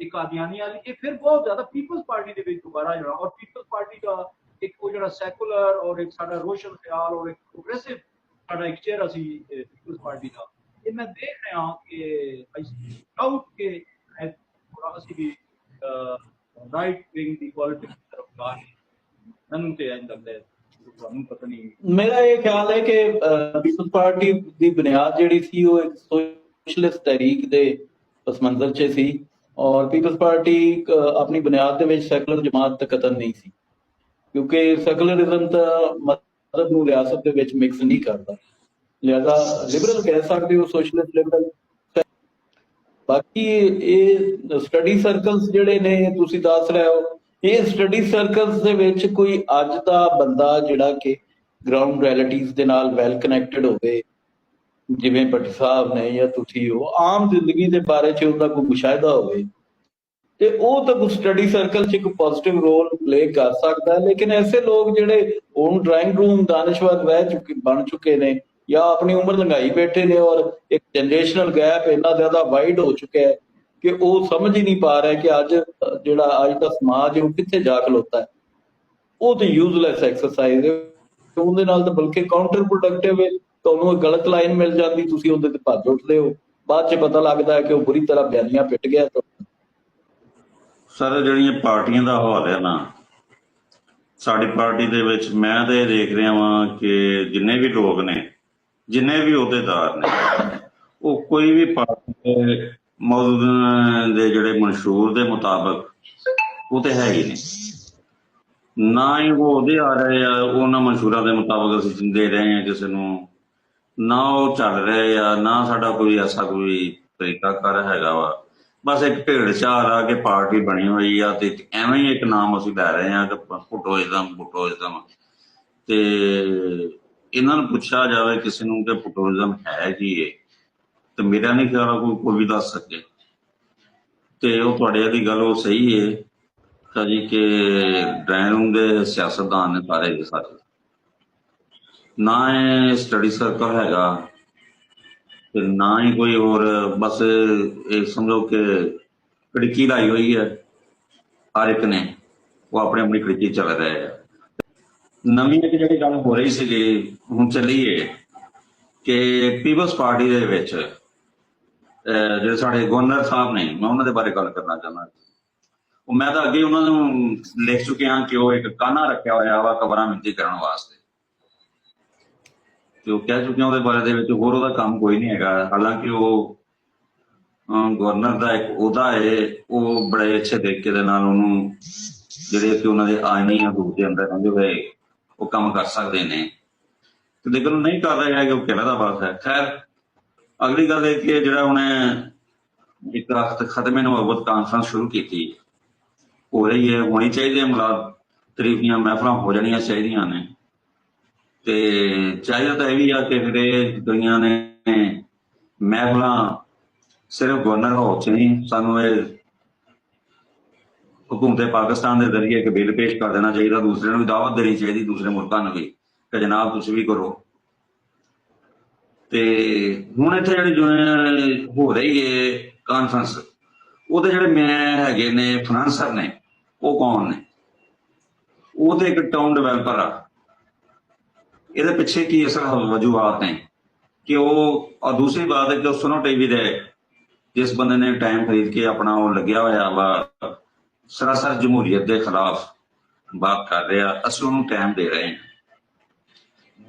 [SPEAKER 1] ये कादियानी वाली, ये फिर बहुत ज्यादा पीपल्स पार्टी के दोबारा जो, और पीपल्स पार्टी का एक वो जो सैकुलर और एक साडा रोशन ख्याल और एक प्रोग्रेसिव साडा एक चेहरा सी पीपल्स पार्टी का, ये मैं देख रहा कि डाउट के थोड़ा ਅਸੀਂ ਵੀ राइट विंग की पॉलिटिक्स की तरफ जा रहे हैं। ਮੈਨੂੰ ਤੇ ਇੰਜ ਲੱਗਦਾ ਹੈ, ਤੁਹਾਨੂੰ ਪਤਾ ਨਹੀਂ।
[SPEAKER 2] ਮੇਰਾ ਇਹ ਖਿਆਲ ਹੈ ਕਿ ਪੀਪਲ ਪਾਰਟੀ ਦੀ ਬੁਨਿਆਦ ਜਿਹੜੀ ਸੀ ਉਹ ਇੱਕ ਸੋਸ਼ਲਿਸਟ ਤਹਿਰੀਕ ਦੇ ਪਸ ਮੰਜ਼ਰ 'ਚ ਸੀ, ਔਰ ਪੀਪਲਸ ਪਾਰਟੀ ਆਪਣੀ ਬੁਨਿਆਦ ਦੇ ਵਿੱਚ ਸੈਕੂਲਰ ਜਮਾਤ ਦਾ ਕਤਨ ਨਹੀਂ ਸੀ, ਕਿਉਂਕਿ ਸੈਕੂਲਰਿਜ਼ਮ ਤਾਂ ਮਜ਼ਹਬ ਨੂੰ ਰਿਆਸਤ ਦੇ ਵਿੱਚ ਮਿਕਸ ਨਹੀਂ ਕਰਦਾ, ਲਿਹਾਜ਼ਾ ਲਿਬਰਲ ਕਹਿ ਸਕਦੇ ਹੋ, ਸੋਸ਼ਲਿਸਟ ਲਿਬਰਲ। ਬਾਕੀ ਇਹ ਸਟੱਡੀ ਸਰਕਲਸ ਜਿਹੜੇ ਨੇ ਤੁਸੀਂ ਦੱਸ ਰਹੇ ਹੋ, ਇਹ ਸਟੱਡੀ ਸਰਕਲਸ ਦੇ ਵਿੱਚ ਕੋਈ ਅੱਜ ਦਾ ਬੰਦਾ ਜਿਹੜਾ ਕਿ ਗਰਾਊਂਡ ਰਿਐਲਿਟੀਜ਼ ਦੇ ਨਾਲ ਵੈਲ ਕਨੈਕਟਡ ਹੋਵੇ, ਜਿਵੇਂ ਭੱਟੀ ਸਾਹਿਬ ਨੇ ਜਾਂ ਤੁਸੀਂ ਹੋ, ਆਮ ਜ਼ਿੰਦਗੀ ਦੇ ਬਾਰੇ 'ਚ ਉਹਦਾ ਕੋਈ ਮੁਸ਼ਾਹਿਦਾ ਹੋਵੇ, ਤੇ ਉਹ ਤਾਂ ਕੋਈ ਸਟੱਡੀ ਸਰਕਲ 'ਚ ਇੱਕ ਪੋਜ਼ਿਟਿਵ ਰੋਲ ਪਲੇ ਕਰ ਸਕਦਾ। ਲੇਕਿਨ ਐਸੇ ਲੋਕ ਜਿਹੜੇ ਹੁਣ ਡਰਾਇੰਗ ਰੂਮ ਦਾਨਿਸ਼ਵਰ ਬਣ ਚੁੱਕੇ ਨੇ ਜਾਂ ਆਪਣੀ ਉਮਰ ਲੰਘਾਈ ਬੈਠੇ ਨੇ, ਔਰ ਇੱਕ ਜਨਰੇਸ਼ਨਲ ਗੈਪ ਇੰਨਾ ਜ਼ਿਆਦਾ ਵਾਈਡ ਹੋ ਚੁੱਕਿਆ ਹੈ ਕਿ ਉਹ ਸਮਝ ਹੀ ਨਹੀਂ ਪਾ ਰਿਹਾ ਕਿ ਅੱਜ ਜਿਹੜਾ ਅੱਜ ਦਾ ਸਮਾਜ ਹੈ ਉਹ ਕਿੱਥੇ ਜਾ ਖਲੋਤਾ ਹੈ। ਉਹ ਤੇ ਯੂਜ਼ਲੈਸ ਐਕਸਰਸਾਈਜ਼ ਹੈ, ਉਹਦੇ ਨਾਲ ਤਾਂ ਬਲਕਿ ਕਾਊਂਟਰ ਪ੍ਰੋਡਕਟਿਵ ਹੈ। ਤੁਹਾਨੂੰ ਗਲਤ ਲਾਈਨ ਮਿਲ ਜਾਂਦੀ, ਤੁਸੀਂ ਉਹਦੇ ਤੇ ਭੱਜ ਉੱਠਦੇ ਹੋ, ਬਾਅਦ 'ਚ ਪਤਾ ਲੱਗਦਾ ਹੈ ਕਿ ਉਹ ਬੁਰੀ ਤਰ੍ਹਾਂ ਬਿਆਨੀਆਂ ਪਿੱਟ ਗਿਆ।
[SPEAKER 3] ਸਰ ਜਿਹੜੀਆਂ ਪਾਰਟੀਆਂ ਦਾ ਹਵਾਲਾ ਹੈ ਨਾ, ਸਾਡੀ ਪਾਰਟੀ ਦੇ ਵਿੱਚ ਮੈਂ ਤਾਂ ਇਹ ਦੇਖ ਰਿਹਾ ਵਾਂ ਕਿ ਜਿੰਨੇ ਵੀ ਲੋਕ ਨੇ, ਜਿੰਨੇ ਵੀ ਅਹੁਦੇਦਾਰ ਨੇ, ਉਹ ਕੋਈ ਵੀ ਪਾਰਟੀ ਦੇ ਮੌਜੂਦ ਦੇ ਜਿਹੜੇ ਮਨਸ਼ੂਰ ਦੇ ਮੁਤਾਬਕ ਉਹ ਤੇ ਹੈ ਹੀ ਨਹੀਂ। ਨਾ ਹੀ ਉਹ ਉਹਦੇ ਆ ਰਹੇ ਆ ਉਹਨਾਂ ਮਨਸ਼ੂਰਾਂ ਦੇ ਮੁਤਾਬਕ ਅਸੀਂ ਦੇ ਰਹੇ ਹਾਂ ਕਿਸੇ ਨੂੰ, ਨਾ ਉਹ ਚੱਲ ਰਹੇ ਆ, ਨਾ ਸਾਡਾ ਕੋਈ ਐਸਾ ਕੋਈ ਤਰੀਕਾਕਾਰ ਹੈਗਾ ਵਾ। ਬਸ ਇੱਕ ਭੇਡ ਚਾਲ ਆ ਕਿ ਪਾਰਟੀ ਬਣੀ ਹੋਈ ਆ ਤੇ ਐਵੇਂ ਹੀ ਇੱਕ ਨਾਮ ਅਸੀਂ ਲੈ ਰਹੇ ਹਾਂ ਕਿ ਪੁਟੋਇਜ਼ਮ। ਤੇ ਇਹਨਾਂ ਨੂੰ ਪੁੱਛਿਆ ਜਾਵੇ ਕਿਸੇ ਨੂੰ ਕਿ ਪੁਟੋਇਜ਼ਮ ਹੈ ਕੀ ਹੈ, ਤੇ ਮੇਰਾ ਨਹੀਂ ਖਿਆਲ ਕੋਈ ਵੀ ਦੱਸ ਸਕੇ। ਤੇ ਉਹ ਤੁਹਾਡੇ ਦੀ ਗੱਲ ਉਹ ਸਹੀ ਹੈ ਤਾਂ ਜੀ ਕਿ ਡਰਾਇੰਗ ਰੂਮ ਦੇ ਸਿਆਸਤਦਾਨ ਨੇ ਸਾਰੇ ਦੇ ਸਾਰੇ, ਨਾ ਇਹ ਸਟੱਡੀ ਸਰਕਲ ਹੈਗਾ ਤੇ ਨਾ ਹੀ ਕੋਈ ਹੋਰ, ਬਸ ਇਹ ਸਮਝੋ ਕਿ ਖਿੜਕੀ ਲਾਈ ਹੋਈ ਹੈ ਹਰ ਇੱਕ ਨੇ, ਉਹ ਆਪਣੀ ਆਪਣੀ ਖਿੜਕੀ ਚੱਲ ਰਹੇ ਆ। ਨਵੀਂ ਇੱਕ ਜਿਹੜੀ ਗੱਲ ਹੋ ਰਹੀ ਸੀਗੀ ਹੁਣ ਚੱਲੀ ਹੈ ਕਿ ਪੀਪਲਸ ਪਾਰਟੀ ਦੇ ਵਿੱਚ ਜਿਹੜੇ ਸਾਡੇ ਗਵਰਨਰ ਸਾਹਿਬ ਨੇ, ਮੈਂ ਉਹਨਾਂ ਦੇ ਬਾਰੇ ਗੱਲ ਕਰਨਾ ਚਾਹੁੰਦਾ। ਉਹ ਮੈਂ ਤਾਂ ਅੱਗੇ ਉਹਨਾਂ ਨੂੰ ਲਿਖ ਚੁੱਕਿਆ ਕਿ ਉਹ ਇੱਕ ਕਾਨਾ ਰੱਖਿਆ ਹੋਇਆ ਵਾ ਖਬਰਾਂ ਮਿੰਤੀ ਕਰਨ ਵਾਸਤੇ, ਤੇ ਉਹ ਕਹਿ ਚੁੱਕਿਆ ਉਹਦੇ ਬਾਰੇ ਦੇ ਵਿੱਚ ਹੋਰ ਉਹਦਾ ਕੰਮ ਕੋਈ ਨਹੀਂ ਹੈਗਾ। ਹਾਲਾਂਕਿ ਉਹ ਗਵਰਨਰ ਦਾ ਇੱਕ ਅਹੁਦਾ ਹੈ, ਉਹ ਬੜੇ ਅੱਛੇ ਤਰੀਕੇ ਦੇ ਨਾਲ ਉਹਨੂੰ ਜਿਹੜੇ ਕਿ ਉਹਨਾਂ ਦੇ ਆਇਨੀ ਹਦੂਦ ਦੇ ਅੰਦਰ ਰਹਿੰਦੇ ਹੋਏ ਉਹ ਕੰਮ ਕਰ ਸਕਦੇ ਨੇ, ਤੇ ਲੇਕਿਨ ਉਹ ਨਹੀਂ ਕਰ ਰਹੇ ਹੈਗੇ, ਉਹ ਕਹਿਣਾ ਦਾ ਬਾਤ ਹੈ। ਖੈਰ ਅਗਲੀ ਗੱਲ ਇਹ ਕਿ ਜਿਹੜਾ ਉਹਨੇ ਇੱਕ ਖਤਮੇ ਨਬੂਵਤ ਕਾਨਫਰੰਸ ਸ਼ੁਰੂ ਕੀਤੀ, ਹੋ ਰਹੀ ਹੈ, ਹੋਣੀ ਚਾਹੀਦੀ ਹੈ, ਮਿਲਾਦ ਤਰੀਫੀਆਂ ਮਹਿਫਲਾਂ ਹੋ ਜਾਣੀਆਂ ਚਾਹੀਦੀਆਂ ਨੇ। ਤੇ ਚਾਹੀਦਾ ਤਾਂ ਇਹ ਵੀ ਆ ਕਿ ਜਿਹੜੇ ਦੁਨੀਆਂ ਨੇ ਮਹਿਫਲਾਂ ਸਿਰਫ ਗਵਰਨਰ ਹਾਊਸ 'ਚ ਨਹੀਂ, ਸਾਨੂੰ ਇਹ ਹਕੂਮਤ ਪਾਕਿਸਤਾਨ ਦੇ ਜ਼ਰੀਏ ਇੱਕ ਬਿੱਲ ਪੇਸ਼ ਕਰ ਦੇਣਾ ਚਾਹੀਦਾ, ਦੂਸਰਿਆਂ ਨੂੰ ਵੀ ਦਾਵਤ ਦੇਣੀ ਚਾਹੀਦੀ, ਦੂਸਰੇ ਮੁਲਕਾਂ ਨੂੰ ਵੀ ਕਿ ਜਨਾਬ ਤੁਸੀਂ ਵੀ ਕਰੋ। ਤੇ ਹੁਣ ਇੱਥੇ ਜਿਹੜੀ ਹੋ ਰਹੀ ਹੈ ਕਾਨਫਰੰਸ, ਉਹਦੇ ਜਿਹੜੇ ਮੈਂ ਹੈਗੇ ਨੇ ਫਾਈਨਾਂਸਰ ਨੇ, ਉਹ ਕੌਣ ਨੇ? ਉਹ ਤੇ ਇੱਕ ਟਾਊਨ ਡਿਵੈਲਪਰ ਆ। ਇਹਦੇ ਪਿੱਛੇ ਕੀ ਅਸਲ ਵਜੂਹਾਤ ਨੇ ਕਿ ਉਹ, ਔਰ ਦੂਸਰੀ ਬਾਤ ਹੈ ਕਿ ਉਹ ਸੁਨੋ ਟੀਵੀ ਦੇ ਜਿਸ ਬੰਦੇ ਨੇ ਟਾਈਮ ਖਰੀਦ ਕੇ ਆਪਣਾ ਉਹ ਲੱਗਿਆ ਹੋਇਆ ਵਾ ਸਰਾਸਰ ਜਮਹੂਰੀਅਤ ਦੇ ਖਿਲਾਫ ਬਾਤ ਕਰ ਰਿਹਾ, ਅਸੀਂ ਉਹਨੂੰ ਟਾਈਮ ਦੇ ਰਹੇ ਹਾਂ।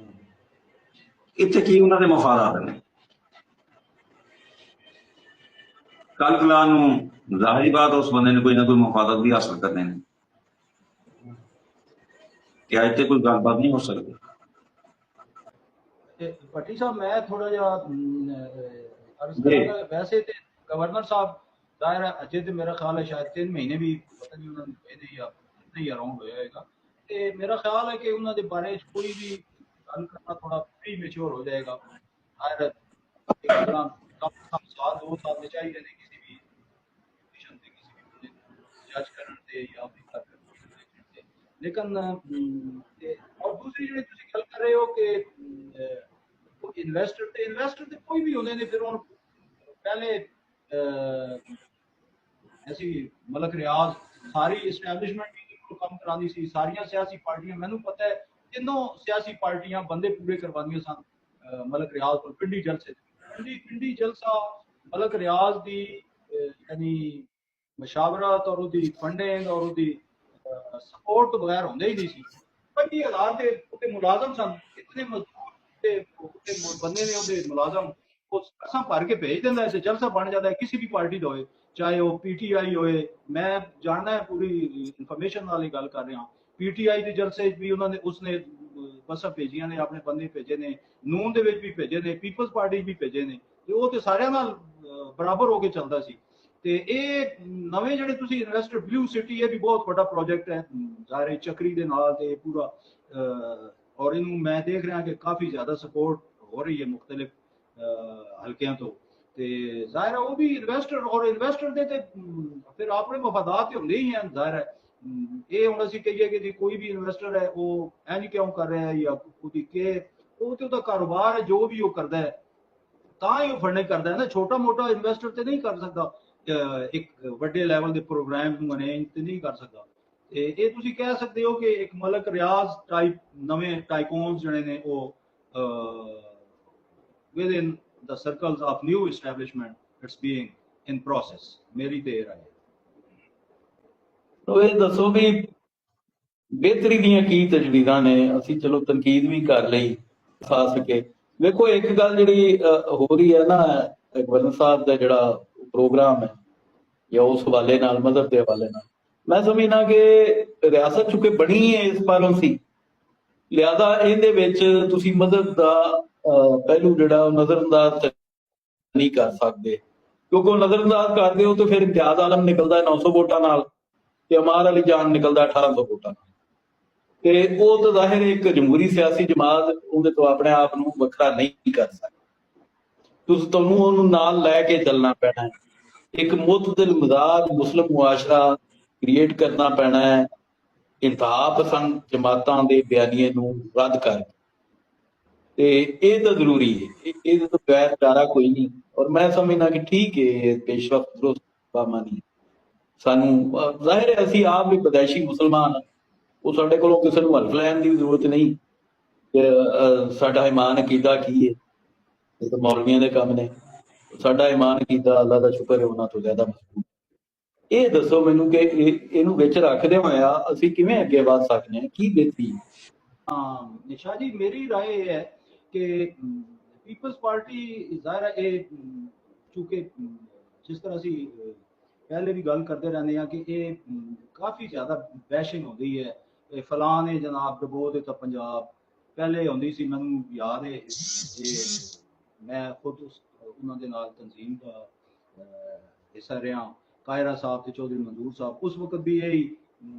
[SPEAKER 3] ਇੱਥੇ ਕੀ ਉਹਨਾਂ ਦੇ ਮਫਾਦਾਤ ਨੇ? ਕੱਲ ਕਲਾ ਨੂੰ ਜ਼ਾਹਿਰੀ ਬਾਤ ਉਸ ਬੰਦੇ ਨੇ ਕੋਈ ਨਾ ਕੋਈ ਮਫਾਦਤ ਵੀ ਹਾਸਲ ਕਰਨੇ ਨੇ, ਕਿ ਅੱਜ ਤੇ ਕੋਈ ਗੱਲਬਾਤ ਨਹੀਂ ਹੋ ਸਕਦੀ।
[SPEAKER 1] ਭੱਟੀ ਸਾਹਿਬ ਮੈਂ ਥੋੜਾ ਜਿਹਾ अर्ज करूंगा, वैसे तो गवर्नर साहब जाहिर है अजे तो मेरा ख्याल है शायद 3 महीने भी पता नहीं उन्होंने या नहीं अराउंड होएगा, तो मेरा ख्याल है कि उन्होंने बारे कोई भी गल करना थोड़ा प्री मेच्योर हो जाएगा। जाहिर है कम से कम साल 2 साल में चाहिए नहीं किसी भी पोजीशन पे, किसी भी जज करने या ਲੇਕਿਨ ਔਰ ਦੂਸਰੀ ਜਿਹੜੀ ਤੁਸੀਂ ਗੱਲ ਕਰ ਰਹੇ ਹੋ ਕਿ ਇਨਵੈਸਟਰ ਤੇ ਕੋਈ ਵੀ ਹੁੰਦੇ ਨੇ, ਫਿਰ ਹੁਣ ਪਹਿਲੇ ऐसी मलक रियाज सारी इस्टेबलिशमेंट भी काम करानी सी, सारिया सियासी पार्टियां मैनू पता है तीनों सियासी पार्टियां बंदे पूरे करवानियां सन मलक रियाज को पिंडी जलसे पिंडी जलसा मलक रियाज दी यानी मशावरत और उसकी फंडिंग और उसकी सपोर्ट तो बगैर होंगे ही नहीं सी। 25,000 ਦੇ ਉੱਤੇ ਮੁਲਾਜ਼ਮ ਸਨ, ਇਤਨੇ ਮਜ਼ਦੂਰ ਤੇ ਬੰਦੇ ਨੇ ਉਹਦੇ ਮੁਲਾਜ਼ਮ ਉਹ ਅਸਾਂ ਭਰ ਕੇ ਭੇਜ ਦਿੰਦਾ ਤੇ ਜਲਸਾ ਬਣ ਜਾਂਦਾ ਹੈ ਕਿਸੇ ਵੀ ਪਾਰਟੀ ਦਾ ਹੋਏ, ਚਾਹੇ ਉਹ ਪੀਟੀਆਈ ਹੋਏ। ਮੈਂ ਜਾਣਦਾ ਹੈ, ਪੂਰੀ ਇਨਫੋਰਮੇਸ਼ਨ ਨਾਲ ਹੀ ਗੱਲ ਕਰ ਰਿਹਾ। ਪੀਟੀਆਈ ਦੇ ਜਲਸੇ ਵੀ ਉਹਨਾਂ ਨੇ ਉਸਨੇ ਬੱਸਾਂ ਭੇਜੀਆਂ ਨੇ, ਆਪਣੇ ਬੰਦੇ ਭੇਜੇ ਨੇ, ਨੂਨ ਦੇ ਵਿੱਚ ਵੀ ਭੇਜੇ ਨੇ, ਪੀਪਲਸ ਪਾਰਟੀ ਵੀ ਭੇਜੇ ਨੇ, ਤੇ ਉਹ ਤੇ ਸਾਰਿਆਂ ਨਾਲ ਬਰਾਬਰ ਹੋ ਕੇ ਚੱਲਦਾ ਸੀ। ਤੇ ਇਹ ਨਵੇਂ ਜਿਹੜੇ ਤੁਸੀਂ ਇਨਵੈਸਟਰ ਬਲੂ ਸਿਟੀ, ਇਹ ਵੀ ਬਹੁਤ ਵੱਡਾ ਪ੍ਰੋਜੈਕਟ ਹੈ ਜ਼ਾਹਿਰ ਚੱਕਰੀ ਦੇ ਨਾਲ ਤੇ ਪੂਰਾ ਔਰ ਇਹਨੂੰ ਮੈਂ ਦੇਖ ਰਿਹਾ ਕਿ ਕਾਫੀ ਜ਼ਿਆਦਾ ਸਪੋਰਟ ਹੋ ਰਹੀ ਹੈ ਮੁxtਲਿਫ ਹਲਕਿਆਂ ਤੋਂ। ਤੇ ਜ਼ਾਹਿਰ ਹੈ ਉਹ ਵੀ ਇਨਵੈਸਟਰ ਔਰ ਇਨਵੈਸਟਰ ਦੇ ਤੇ ਫਿਰ ਆਪਣੇ ਮਫਾਦਾਤ ਤੇ ਹੁੰਦੇ ਹੀ ਹਨ। ਜ਼ਾਹਿਰ ਹੈ ਇਹ ਹੁਣ ਅਸੀਂ ਕਹੀਏ ਕਿ ਜੀ ਕੋਈ ਵੀ ਇਨਵੈਸਟਰ ਹੈ ਉਹ ਇੰਜ ਕਿਉਂ ਕਰ ਰਿਹਾ ਹੈ ਜਾਂ ਉਹਦੀ ਕਿ ਉਹ ਤੇ ਉਹਦਾ ਕਾਰੋਬਾਰ ਹੈ, ਜੋ ਵੀ ਉਹ ਕਰਦਾ ਹੈ ਤਾਂ ਹੀ ਉਹ ਫੰਡਿੰਗ ਕਰਦਾ ਹੈ ਨਾ। ਛੋਟਾ ਮੋਟਾ ਇਨਵੈਸਟਰ ਤੇ ਨਹੀਂ ਕਰ ਸਕਦਾ, ਇੱਕ ਵੱਡੇ ਲੈਵਲ ਦੇ ਪ੍ਰੋਗਰਾਮ ਨੂੰ ਅਰੇਂਜ ਤੇ ਨਹੀਂ ਕਰ ਸਕਦਾ। ਤੇ ਇਹ ਤੁਸੀਂ ਕਹਿ ਸਕਦੇ ਹੋ ਕਿ ਇੱਕ ਮਲਕ ਰਿਆਜ਼ ਟਾਈਪ ਨਵੇਂ ਟਾਈਕੂਨਸ ਜਿਹੜੇ ਨੇ ਉਹ within the circles of new establishment it's being in process। ਮੇਰੀ ਤੇ ਰਾਏ ਹੈ।
[SPEAKER 2] ਤੋ ਇਹ ਦੱਸੋ ਵੀ ਬਿਹਤਰੀ ਦੀਆਂ ਕੀ ਤਜਵੀਜ਼ਾਂ ਨੇ? ਅਸੀਂ ਚਲੋ ਤਨਕੀਦ ਵੀ ਕਰ ਲਈ ਖਾ ਸਕੇ। ਵੇਖੋ ਇੱਕ ਗੱਲ ਜਿਹੜੀ ਹੋ ਰਹੀ ਹੈ ਨਾ, ਇਕਬਾਲ ਸਾਹਿਬ ਦਾ ਜਿਹੜਾ ਪ੍ਰੋਗਰਾਮ ਹੈ ਜਾਂ ਉਸ ਹਵਾਲੇ ਨਾਲ ਮਦਦ ਦੇ ਹਵਾਲੇ ਨਾਲ, ਮੈਂ ਸਮਝਣਾ ਕਿ ਰਿਆਸਤ ਚੁੱਕੇ ਬਣੀ ਹੈ ਇਸ ਪਾਲੋਂ ਸੀ, ਲਿਆਦਾ ਇਹਦੇ ਵਿੱਚ ਤੁਸੀਂ ਮਦਦ ਦਾ ਪਹਿਲੂ ਜਿਹੜਾ ਉਹ ਨਜ਼ਰਅੰਦਾਜ਼ ਨਹੀਂ ਕਰ ਸਕਦੇ, ਕਿਉਂਕਿ ਉਹ ਨਜ਼ਰਅੰਦਾਜ਼ ਕਰਦੇ ਹੋ ਤਾਂ ਫਿਰ ਇਮਤਿਆਜ਼ ਆਲਮ ਨਿਕਲਦਾ 900 ਵੋਟਾਂ ਨਾਲ ਤੇ ਅਮਾਰ ਅਲੀ ਜਾਨ ਨਿਕਲਦਾ 1800 ਵੋਟਾਂ ਨਾਲ। ਤੇ ਉਹ ਤਾਂ ਜ਼ਾਹਿਰ ਇੱਕ ਜਮਹੂਰੀ ਸਿਆਸੀ ਜਮਾਤ ਉਹਦੇ ਤੋਂ ਆਪਣੇ ਆਪ ਨੂੰ ਵੱਖਰਾ ਨਹੀਂ ਕਰ ਸਕਦੀ। ਤੁਹਾਨੂੰ ਉਹਨੂੰ ਨਾਲ ਲੈ ਕੇ ਚੱਲਣਾ ਪੈਣਾ ਹੈ। ਇੱਕ ਮੁਤਦਿਲ ਮਿਜ਼ਾਜ ਮੁਸਲਿਮ ਮੁਆਸ਼ਰਾ ਕ੍ਰੀਏਟ ਕਰਨਾ ਪੈਣਾ ਹੈ, ਇੰਤਹਾ ਪਸੰਦ ਜਮਾਤਾਂ ਦੇ ਬਿਆਨੀਏ ਨੂੰ ਰੱਦ ਕਰ। ਤੇ ਇਹ ਤਾਂ ਜ਼ਰੂਰੀ ਹੈ, ਇਹਦੇ ਤੋਂ ਬਗੈਰ ਚਾਰਾ ਕੋਈ ਨਹੀਂ। ਔਰ ਮੈਂ ਸਮਝਦਾ ਕਿ ਠੀਕ ਹੈ, ਪੇਸ਼ਰਫਤ ਦਰੁਸਤ ਬਾਮਾਨੀ ਸਾਨੂੰ ਜ਼ਾਹਿਰ ਹੈ ਅਸੀਂ ਆਪ ਵੀ ਪਦੈਸ਼ੀ ਮੁਸਲਮਾਨ, ਉਹ ਸਾਡੇ ਕੋਲੋਂ ਕਿਸੇ ਨੂੰ ਹਲਫ ਲੈਣ ਦੀ ਜ਼ਰੂਰਤ ਨਹੀਂ ਕਿ ਸਾਡਾ ਈਮਾਨ ਅਕੀਦਾ ਕੀ ਹੈ, ਇਹ ਤਾਂ ਮੌਲਵੀਆਂ ਦੇ ਕੰਮ ਨੇ। ਸਾਡਾ ਈਮਾਨ ਅਕੀਦਾ ਅੱਲਾ ਦਾ ਸ਼ੁਕਰ ਹੈ ਉਹਨਾਂ ਤੋਂ ਜ਼ਿਆਦਾ ਮਜ਼ਬੂਤ। ਇਹ ਦੱਸੋ ਮੈਨੂੰ ਕਿ ਇਹਨੂੰ ਵਿੱਚ ਰੱਖਦੇ ਹੋਇਆ ਅਸੀਂ ਕਿਵੇਂ ਅੱਗੇ ਵਧ ਸਕਦੇ ਹਾਂ, ਕੀ ਬਿਹਤਰੀ?
[SPEAKER 1] ਹਾਂ ਨਿਸ਼ਾ ਜੀ, ਮੇਰੀ ਰਾਏ ਇਹ ਹੈ ਕਿ ਪੀਪਲਸ ਪਾਰਟੀ ਜ਼ਾਹਿਰ ਹੈ ਇਹ ਚूंकि ਜਿਸ ਤਰ੍ਹਾਂ ਅਸੀਂ ਪਹਿਲੇ ਵੀ ਗੱਲ ਕਰਦੇ ਰਹਿੰਦੇ ਹਾਂ ਕਿ ਇਹ ਕਾਫੀ ਜ਼ਿਆਦਾ ਬੈਸ਼ਿੰਗ ਹੁੰਦੀ ਹੈ, ਇਹ ਫਲਾਂ ਨੇ ਜਨਾਬ ਡਬੋ ਦਿੱਤਾ ਪੰਜਾਬ। ਪਹਿਲੇ ਹੁੰਦੀ ਸੀ, ਮੈਨੂੰ ਯਾਦ ਹੈ ਮੈਂ ਖੁਦ ਉਹਨਾਂ ਦੇ ਨਾਲ ਤਨਜ਼ੀਮ ਦਾ ਹਿੱਸਾ ਰਿਹਾ, ਕਾਇਰਾ ਸਾਹਿਬ ਤੇ ਚੌਧਰੀ ਮੰਜ਼ੂਰ ਸਾਹਿਬ, ਉਸ ਵਕਤ ਵੀ ਇਹੀ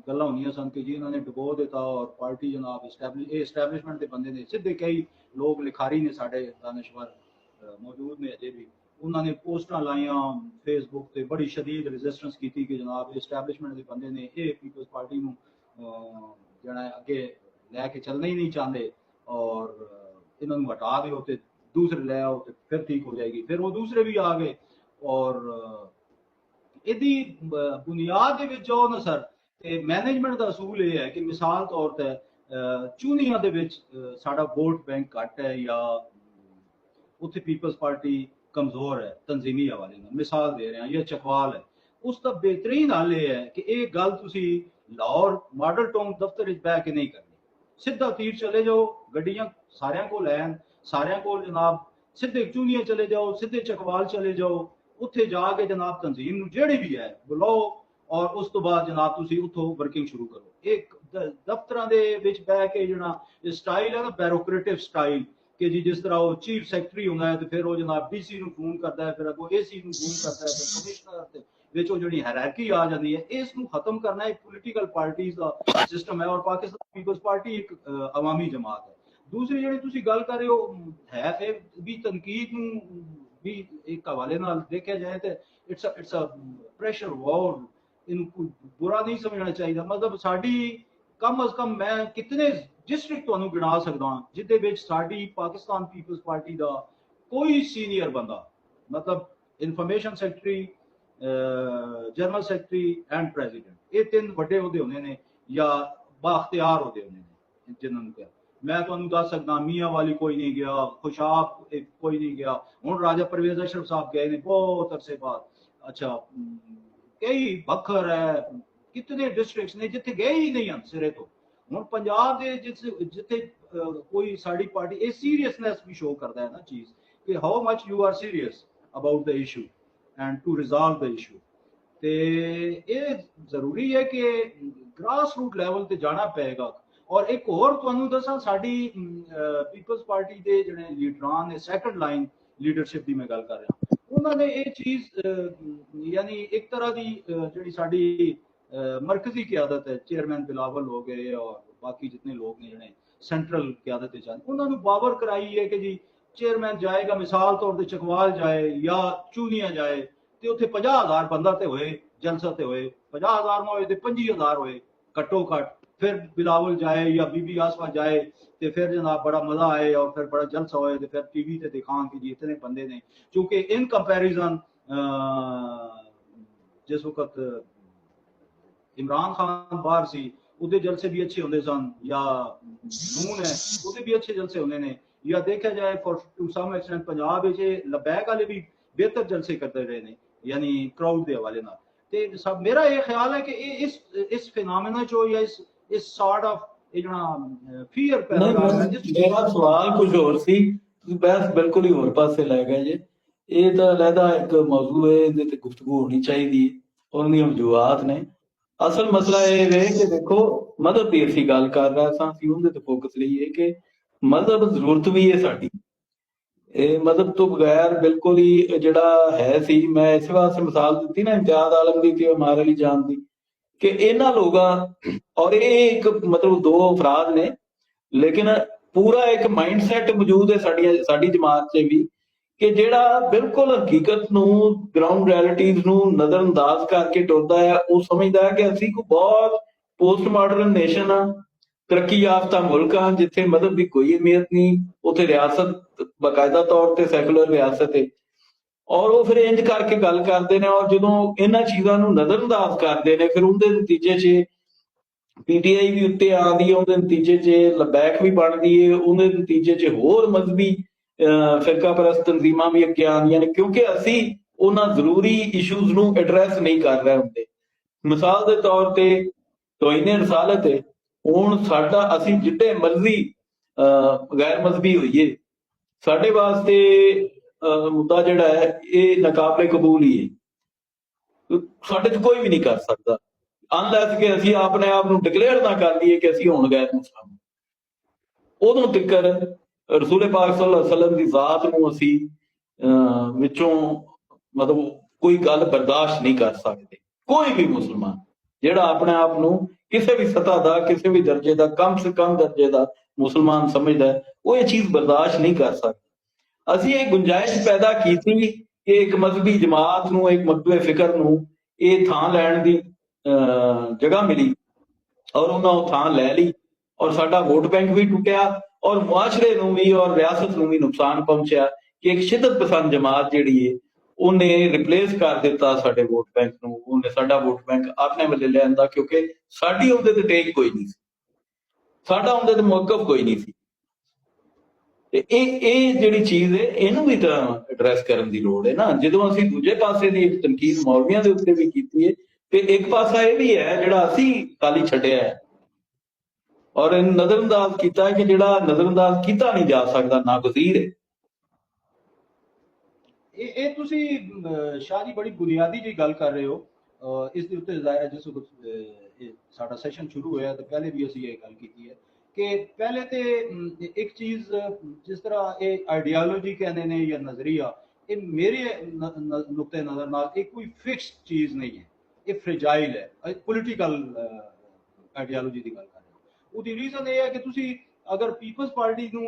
[SPEAKER 1] ਗੱਲਾਂ ਹੁੰਦੀਆਂ ਸਨ ਕਿ ਜੀ ਇਹਨਾਂ ਨੇ ਡਬੋ ਦਿੱਤਾ ਔਰ ਪਾਰਟੀ ਜਨਾਬ ਇਸਟੈਬਲਿਸ਼ਮੈਂਟ ਦੇ ਬੰਦੇ ਨੇ। ਸਿੱਧੇ ਕਈ ਲੋਕ ਲਿਖਾਰੀ ਨੇ ਸਾਡੇ ਦਾਨਿਸ਼ਵਰ ਮੌਜੂਦ ਨੇ ਅਜੇ ਵੀ, ਉਹਨਾਂ ਨੇ ਪੋਸਟਾਂ ਲਾਈਆਂ ਫੇਸਬੁੱਕ ਤੇ, ਬੜੀ ਸ਼ਦੀਦ ਰੈਜ਼ਿਸਟੈਂਸ ਕੀਤੀ ਕਿ ਜਨਾਬ ਇਸਟੈਬਲਿਸ਼ਮੈਂਟ ਦੇ ਬੰਦੇ ਨੇ, ਇਹ ਪੀਪਲਸ ਪਾਰਟੀ ਨੂੰ ਜਿਹੜਾ ਅੱਗੇ ਲੈ ਕੇ ਚੱਲਣਾ ਹੀ ਨਹੀਂ ਚਾਹੁੰਦੇ ਔਰ ਇਹਨਾਂ ਨੂੰ ਹਟਾ ਦਿਓ ਤੇ ਦੂਸਰੇ ਲੈ ਆਓ ਤੇ ਫਿਰ ਠੀਕ ਹੋ ਜਾਏਗੀ। ਫਿਰ ਉਹ ਦੂਸਰੇ ਵੀ ਆ ਗਏ ਔਰ ਇਹਦੀ ਬੁਨਿਆਦ ਦੇ ਵਿੱਚ ਜੋ ਨਾ ਸਰ ਤੇ ਮੈਨੇਜਮੈਂਟ ਦਾ ਅਸੂਲ ਇਹ ਹੈ ਕਿ ਮਿਸਾਲ ਤੌਰ ਤੇ ਚੂਨੀਆਂ ਦੇ ਵਿੱਚ ਸਾਡਾ ਵੋਟ ਬੈਂਕ ਘੱਟ ਹੈ ਜਾਂ ਉੱਥੇ ਪੀਪਲਸ ਪਾਰਟੀ ਕਮਜ਼ੋਰ ਹੈ ਤਨਜ਼ੀਮੀ ਹਵਾਲੇ ਨਾਲ, ਮਿਸਾਲ ਦੇ ਰਹੇ ਹਾਂ, ਜਾਂ ਚਕਵਾਲ ਹੈ। ਉਸ ਦਾ ਬਿਹਤਰੀਨ ਹੱਲ ਇਹ ਹੈ ਕਿ ਇਹ ਗੱਲ ਤੁਸੀਂ ਲਾਹੌਰ ਮਾਡਲ ਟਾਊਨ ਦਫ਼ਤਰ ਵਿੱਚ ਬਹਿ ਕੇ ਨਹੀਂ ਕਰਨੀ, ਸਿੱਧਾ ਤੀਰ ਚਲੇ ਜਾਓ, ਗੱਡੀਆਂ ਸਾਰਿਆਂ ਕੋਲ ਲੈਣ, ਸਾਰਿਆਂ ਕੋਲ ਜਨਾਬ ਸਿੱਧੇ ਚੂਨੀਆਂ ਚਲੇ ਜਾਓ, ਸਿੱਧੇ ਚਕਵਾਲ ਚਲੇ ਜਾਓ, ਉੱਥੇ ਜਾ ਕੇ ਜਨਾਬ ਤਨਜ਼ੀਮ ਨੂੰ ਜਿਹੜੀ ਵੀ ਹੈ ਬੁਲਾਓ ਔਰ ਉਸ ਤੋਂ ਬਾਅਦ ਜਨਾਬ ਤੁਸੀਂ ਉੱਥੋਂ ਵਰਕਿੰਗ ਸ਼ੁਰੂ ਕਰੋ। ਇੱਕ ਦਫ਼ਤਰਾਂ ਦੇ ਵਿੱਚ ਬਹਿ ਕੇ ਜਿਹੜਾ ਸਟਾਈਲ ਹੈ ਨਾ ਬਿਊਰੋਕ੍ਰੇਟਿਕ ਸਟਾਈਲ ਕਿ ਜੀ ਜਿਸ ਤਰ੍ਹਾਂ ਉਹ ਚੀਫ ਸੈਕਟਰੀ ਹੁੰਦਾ ਹੈ ਤੇ ਫਿਰ ਉਹ ਜਨਾਬ ਡੀਸੀ ਨੂੰ ਫੋਨ ਕਰਦਾ ਹੈ, ਫਿਰ ਅੱਗੋਂ ਏਸੀ ਨੂੰ ਫੋਨ ਕਰਦਾ ਹੈ, ਫਿਰ ਕਮਿਸ਼ਨਰ ਵਿੱਚ ਉਹ ਜਿਹੜੀ ਹਾਇਰਾਰਕੀ ਆ ਜਾਂਦੀ ਹੈ, ਇਸ ਨੂੰ ਖਤਮ ਕਰਨਾ ਇੱਕ ਪੋਲੀਟੀਕਲ ਪਾਰਟੀਜ਼ ਦਾ ਸਿਸਟਮ ਹੈ ਔਰ ਪਾਕਿਸਤਾਨ ਪੀਪਲਸ ਪਾਰਟੀ ਇੱਕ ਅਵਾਮੀ ਜਮਾਤ ਹੈ। ਦੂਸਰੀ ਜਿਹੜੀ ਤੁਸੀਂ ਗੱਲ ਕਰ ਰਹੇ ਹੋ ਹੈ ਇਹ ਵੀ ਤਨਕੀਦ ਨੂੰ ਵੀ ਇੱਕ ਹਵਾਲੇ ਨਾਲ ਦੇਖਿਆ ਜਾਏ ਤੇ ਇਟਸ ਅ ਪ੍ਰੈਸ਼ਰ ਵਾਰ, ਇਹਨੂੰ ਕੋਈ ਬੁਰਾ ਨਹੀਂ ਸਮਝਣਾ ਚਾਹੀਦਾ। ਮਤਲਬ ਸਾਡੀ कम अज कम मैं कितने डिस्ट्रिक्ट तुहानू गिना सकदा जिदे विच साडी पाकिस्तान पीपल्स पार्टी दा कोई सीनियर बंदा, मतलब information secretary, general secretary and president, ये तीन वड्डे ओहदे होने ने या बाख्तियार ओहदे होने ने जिन्होंने कहा। मैं तुहानू दस सकदा मियाँ वाली कोई नहीं गया, खुशाब कोई नहीं गया, हुण राजा परवेज अशरफ साहब गए ने बहुत अरसे बाद। अच्छा कई बखर है, कितने डिस्ट्रिक्ट्स ने जिथे गए ही नहीं हैं सिरे तो। हुण पंजाब दे जिथे कोई साडी पार्टी ये सीरियसनेस भी शो करता है ना चीज कि how much you are serious about the issue and to resolve the issue. ते ये जरूरी है कि ग्रास रूट लैवल ते जाना पेगा। और एक होर तुहानू दसां साडी पीपल्स पार्टी दे जिहड़े लीडरान ने सैकंड लाइन लीडरशिप दी मैं गल कर रहा, उन्होंने ये चीज यानी एक तरह की जिहड़ी साडी मरकजी क्यादत है, चेयरमैन बिलावल हो गए और बाकी जितने लोग ने जिहड़े सेंट्रल क्यादत च उन्होंने बावर कराई है कि जी चेयरमैन जाएगा मिसाल तौर पर चकवाल जाए या चूनिया जाए तो उत्थे 50,000 बंदा तो होए, जलसा तो होए, 50,000 ना होए तो 25,000 होए घट्टो घट। फिर बिलावल जाए या बीबी आसमा जाए तो फिर जनाब बड़ा मजा आए और फिर बड़ा जलसा होए तो फिर टीवी ते दिखान कि जी इतने बंदे ने। क्योंकि इन कंपैरिजन जिस वक्त इमरान खान बाहर सी ਉਹਦੇ जलसे भी अच्छे होंगे सन, या नून है ਉਹਦੇ भी अच्छे जलसे होंगे ने, या देखा जाए for to some extent Punjab Labbaik वाले भी बेहतर जलसे करते रहे ने यानी क्राउड के हवाले नाल। ते सब मेरा ये ख्याल है कि इस फिनोमेना चो या इस सॉर्ट ऑफ फियर पैदा
[SPEAKER 2] मेरा सवाल कुछ और सी, बहस बिल्कुल ही होर पासे लै गए जे। ये तो अलहदा एक मौजू है, ਇਹਦੇ ਤੇ ਗੁਫ਼ਤਗੂ ਹੋਣੀ ਚਾਹੀਦੀ ਹੈ, ਉਹਦੀਆਂ ਵਜੂਹਾਤ ਨੇ। ਅਸਲ ਮਸਲਾ ਇਹ ਵੇ ਕਿ ਦੇਖੋ ਮਜ਼ਹਬ ਦੀ ਅਸੀਂ ਗੱਲ ਕਰ ਰਹੇ ਸਾਂ, ਅਸੀਂ ਉਹਦੇ ਤੇ ਫੋਕਸ ਲਈਏ ਕਿ ਮਜ਼ਹਬ ਜ਼ਰੂਰਤ ਵੀ ਹੈ ਸਾਡੀ। ਇਹ ਮਜ਼ਹਬ ਤੋਂ ਬਗੈਰ ਬਿਲਕੁਲ ਹੀ ਜਿਹੜਾ ਹੈ ਸੀ, ਮੈਂ ਇਸ ਵਾਸਤੇ ਮਿਸਾਲ ਦਿੱਤੀ ਨਾ ਇਮਤਿਆਜ਼ ਆਲਮ ਦੀ ਤੇ ਹਮਾਰੇ ਲਈ ਜਾਨ ਦੀ, ਕਿ ਇਹਨਾਂ ਲੋਕਾਂ ਔਰ ਇਹ ਇੱਕ ਮਤਲਬ ਦੋ ਅਫਰਾਦ ਨੇ ਲੇਕਿਨ ਪੂਰਾ ਇੱਕ ਮਾਈਂਡਸੈਟ ਮੌਜੂਦ ਹੈ ਸਾਡੀ ਜਮਾਤ 'ਚ ਵੀ ਕਿ ਜਿਹੜਾ ਬਿਲਕੁਲ ਹਕੀਕਤ ਨੂੰ ਗਰਾਊਂਡ ਰਿਐਲਿਟੀਜ਼ ਨੂੰ ਨਜ਼ਰਅੰਦਾਜ਼ ਕਰਕੇ ਟੁਰਦਾ ਹੈ। ਉਹ ਸਮਝਦਾ ਹੈ ਕਿ ਅਸੀਂ ਕੋਈ ਬਹੁਤ ਪੋਸਟ ਮਾਡਰਨ ਨੇਸ਼ਨ ਆ, ਤਰੱਕੀ ਯਾਫਤਾ ਮੁਲਕ ਆ ਜਿੱਥੇ ਮਜ਼ਹਬ ਦੀ ਕੋਈ ਅਹਿਮੀਅਤ ਨਹੀਂ, ਉੱਥੇ ਰਿਆਸਤ ਬਾਕਾਇਦਾ ਤੌਰ ਤੇ ਸੈਕੂਲਰ ਰਿਆਸਤ ਹੈ। ਔਰ ਉਹ ਫਿਰ ਇੰਜ ਕਰਕੇ ਗੱਲ ਕਰਦੇ ਨੇ, ਔਰ ਜਦੋਂ ਇਹਨਾਂ ਚੀਜ਼ਾਂ ਨੂੰ ਨਜ਼ਰਅੰਦਾਜ਼ ਕਰਦੇ ਨੇ ਫਿਰ ਉਹਦੇ ਨਤੀਜੇ 'ਚ ਪੀਟੀਆਈ ਵੀ ਉੱਤੇ ਆਉਂਦੀ ਹੈ, ਉਹਦੇ ਨਤੀਜੇ 'ਚ ਲਬੈਕ ਵੀ ਬਣਦੀ ਹੈ, ਉਹਦੇ ਨਤੀਜੇ 'ਚ ਹੋਰ ਮਜ਼ਹਬੀ ਫਿਰਕਾ ਪ੍ਰਸਤ ਤਨਜ਼ੀਮਾਂ ਵੀ ਅੱਗੇ ਆਉਂਦੀਆਂ ਨੇ, ਕਿਉਂਕਿ ਅਸੀਂ ਉਹਨਾਂ ਜ਼ਰੂਰੀ ਇਸ਼ੂਜ਼ ਨੂੰ ਐਡਰੈਸ ਨਹੀਂ ਕਰ ਰਹੇ ਹੁੰਦੇ। ਮਿਸਾਲ ਦੇ ਤੌਰ ਤੇ ਤੋਇਨੇ ਰਸਾਲਤ ਹੈ, ਹੁਣ ਸਾਡਾ ਅਸੀਂ ਜਿੱਡੇ ਮਰਜ਼ੀ ਗੈਰ ਮਜ਼ਹਬੀ ਹੋਈਏ, ਸਾਡੇ ਵਾਸਤੇ ਮੁੱਦਾ ਜਿਹੜਾ ਹੈ ਇਹ ਨਾਕਾਬਲੇ ਕਬੂਲ ਹੀ ਹੈ। ਸਾਡੇ 'ਚ ਕੋਈ ਵੀ ਨਹੀਂ ਕਰ ਸਕਦਾ ਅਨਲੈਸ ਕਿ ਅਸੀਂ ਆਪਣੇ ਆਪ ਨੂੰ ਡਿਕਲੇਅਰ ਨਾ ਕਰ ਲਈਏ ਕਿ ਅਸੀਂ ਹੁਣ ਗੈਰ ਮੁਸਲਮਾਨ। ਉਦੋਂ ਤੱਕ ਰਸੂਲ ਪਾਕ ਸੱਲੱਲਾਹੁ ਅਲੈਹਿ ਵਸੱਲਮ ਦੀ ਜ਼ਾਤ ਨੂੰ ਅਸੀਂ ਵਿੱਚੋਂ ਮਤਲਬ ਕੋਈ ਗੱਲ ਬਰਦਾਸ਼ਤ ਨਹੀਂ ਕਰ ਸਕਦੇ। ਕੋਈ ਵੀ ਮੁਸਲਮਾਨ ਜਿਹੜਾ ਆਪਣੇ ਆਪ ਨੂੰ ਕਿਸੇ ਵੀ ਸਤ੍ਹਾ ਦਾ, ਕਿਸੇ ਵੀ ਦਰਜੇ ਦਾ, ਕਮ ਸੇ ਕਮ ਦਰਜੇ ਦਾ ਮੁਸਲਮਾਨ ਸਮਝਦਾ ਹੈ, ਉਹ ਇਹ ਚੀਜ਼ ਬਰਦਾਸ਼ਤ ਨਹੀਂ ਕਰ ਸਕਦਾ। ਅਸੀਂ ਇਹ ਗੁੰਜਾਇਸ਼ ਪੈਦਾ ਕੀਤੀ ਕਿ ਇੱਕ ਮਜ਼ਹਬੀ ਜਮਾਤ ਨੂੰ, ਇੱਕ ਮਕਤਬ ਫਿਕਰ ਨੂੰ ਇਹ ਥਾਂ ਲੈਣ ਦੀ ਜਗ੍ਹਾ ਮਿਲੀ ਔਰ ਉਹਨਾਂ ਉਹ ਥਾਂ ਲੈ ਲਈ ਔਰ ਸਾਡਾ ਵੋਟ ਬੈਂਕ ਵੀ ਟੁੱਟਿਆ ਔਰ ਮੁਆਸ਼ਰੇ ਨੂੰ ਵੀ ਔਰ ਰਿਆਸਤ ਨੂੰ ਵੀ ਨੁਕਸਾਨ ਪਹੁੰਚਿਆ ਕਿ ਇੱਕ ਸ਼ਿੱਦਤ ਪਸੰਦ ਜਮਾਤ ਜਿਹੜੀ ਹੈ ਉਹਨੇ ਰਿਪਲੇਸ ਕਰ ਦਿੱਤਾ ਸਾਡੇ ਵੋਟ ਬੈਂਕ ਨੂੰ। ਉਹਨੇ ਸਾਡਾ ਵੋਟ ਬੈਂਕ ਆਪਣੇ ਵੱਲੇ ਲੈ ਆਂਦਾ ਕਿਉਂਕਿ ਸਾਡੀ ਉਹਦੇ ਤੇ ਟੇਕ ਕੋਈ ਨਹੀਂ ਸੀ, ਸਾਡਾ ਉਹਦੇ ਤੇ ਮੌਕਫ ਕੋਈ ਨਹੀਂ ਸੀ। ਤੇ ਇਹ ਜਿਹੜੀ ਚੀਜ਼ ਹੈ ਇਹਨੂੰ ਵੀ ਤਾਂ ਐਡਰੈਸ ਕਰਨ ਦੀ ਲੋੜ ਹੈ ਨਾ। ਜਦੋਂ ਅਸੀਂ ਦੂਜੇ ਪਾਸੇ ਦੀ ਇੱਕ ਤਨਕੀਦ ਮੌਲਵੀਆਂ ਦੇ ਉੱਤੇ ਵੀ ਕੀਤੀ ਹੈ ਤੇ ਇੱਕ ਪਾਸਾ ਇਹ ਵੀ ਹੈ ਜਿਹੜਾ ਅਸੀਂ ਖਾਲੀ ਛੱਡਿਆ ਹੈ ਔਰ ਇਹਨੂੰ ਨਜ਼ਰਅੰਦਾਜ਼ ਕੀਤਾ ਹੈ ਕਿ ਜਿਹੜਾ ਨਜ਼ਰਅੰਦਾਜ਼ ਕੀਤਾ ਨਹੀਂ ਜਾ ਸਕਦਾ, ਨਾਗਜ਼ੀਰ ਹੈ।
[SPEAKER 1] ਇਹ ਤੁਸੀਂ ਸ਼ਾਹ ਜੀ ਬੜੀ ਬੁਨਿਆਦੀ ਜੀ ਗੱਲ ਕਰ ਰਹੇ ਹੋ। ਇਸ ਦੇ ਉੱਤੇ ਜਿਸ ਵਕਤ ਸਾਡਾ ਸੈਸ਼ਨ ਸ਼ੁਰੂ ਹੋਇਆ ਤਾਂ ਪਹਿਲੇ ਵੀ ਅਸੀਂ ਇਹ ਗੱਲ ਕੀਤੀ ਹੈ ਕਿ ਪਹਿਲੇ ਤੇ ਇੱਕ ਚੀਜ਼ ਜਿਸ ਤਰ੍ਹਾਂ ਇਹ ਆਈਡੀਓਲੋਜੀ ਕਹਿੰਦੇ ਨੇ ਜਾਂ ਨਜ਼ਰੀਆ, ਇਹ ਮੇਰੇ ਨੁਕਤੇ ਨਜ਼ਰ ਨਾਲ ਇਹ ਕੋਈ ਫਿਕਸਡ ਚੀਜ਼ ਨਹੀਂ ਹੈ, ਇਹ ਫ੍ਰੇਜਾਈਲ ਹੈ। ਪੋਲੀਟੀਕਲ ਆਈਡੀਓਲੋਜੀ ਦੀ ਗੱਲ ਕਰ ਰਹੇ ਹੋ। ਉਹਦੀ ਰੀਜ਼ਨ ਇਹ ਹੈ ਕਿ ਤੁਸੀਂ ਅਗਰ ਪੀਪਲਸ ਪਾਰਟੀ ਨੂੰ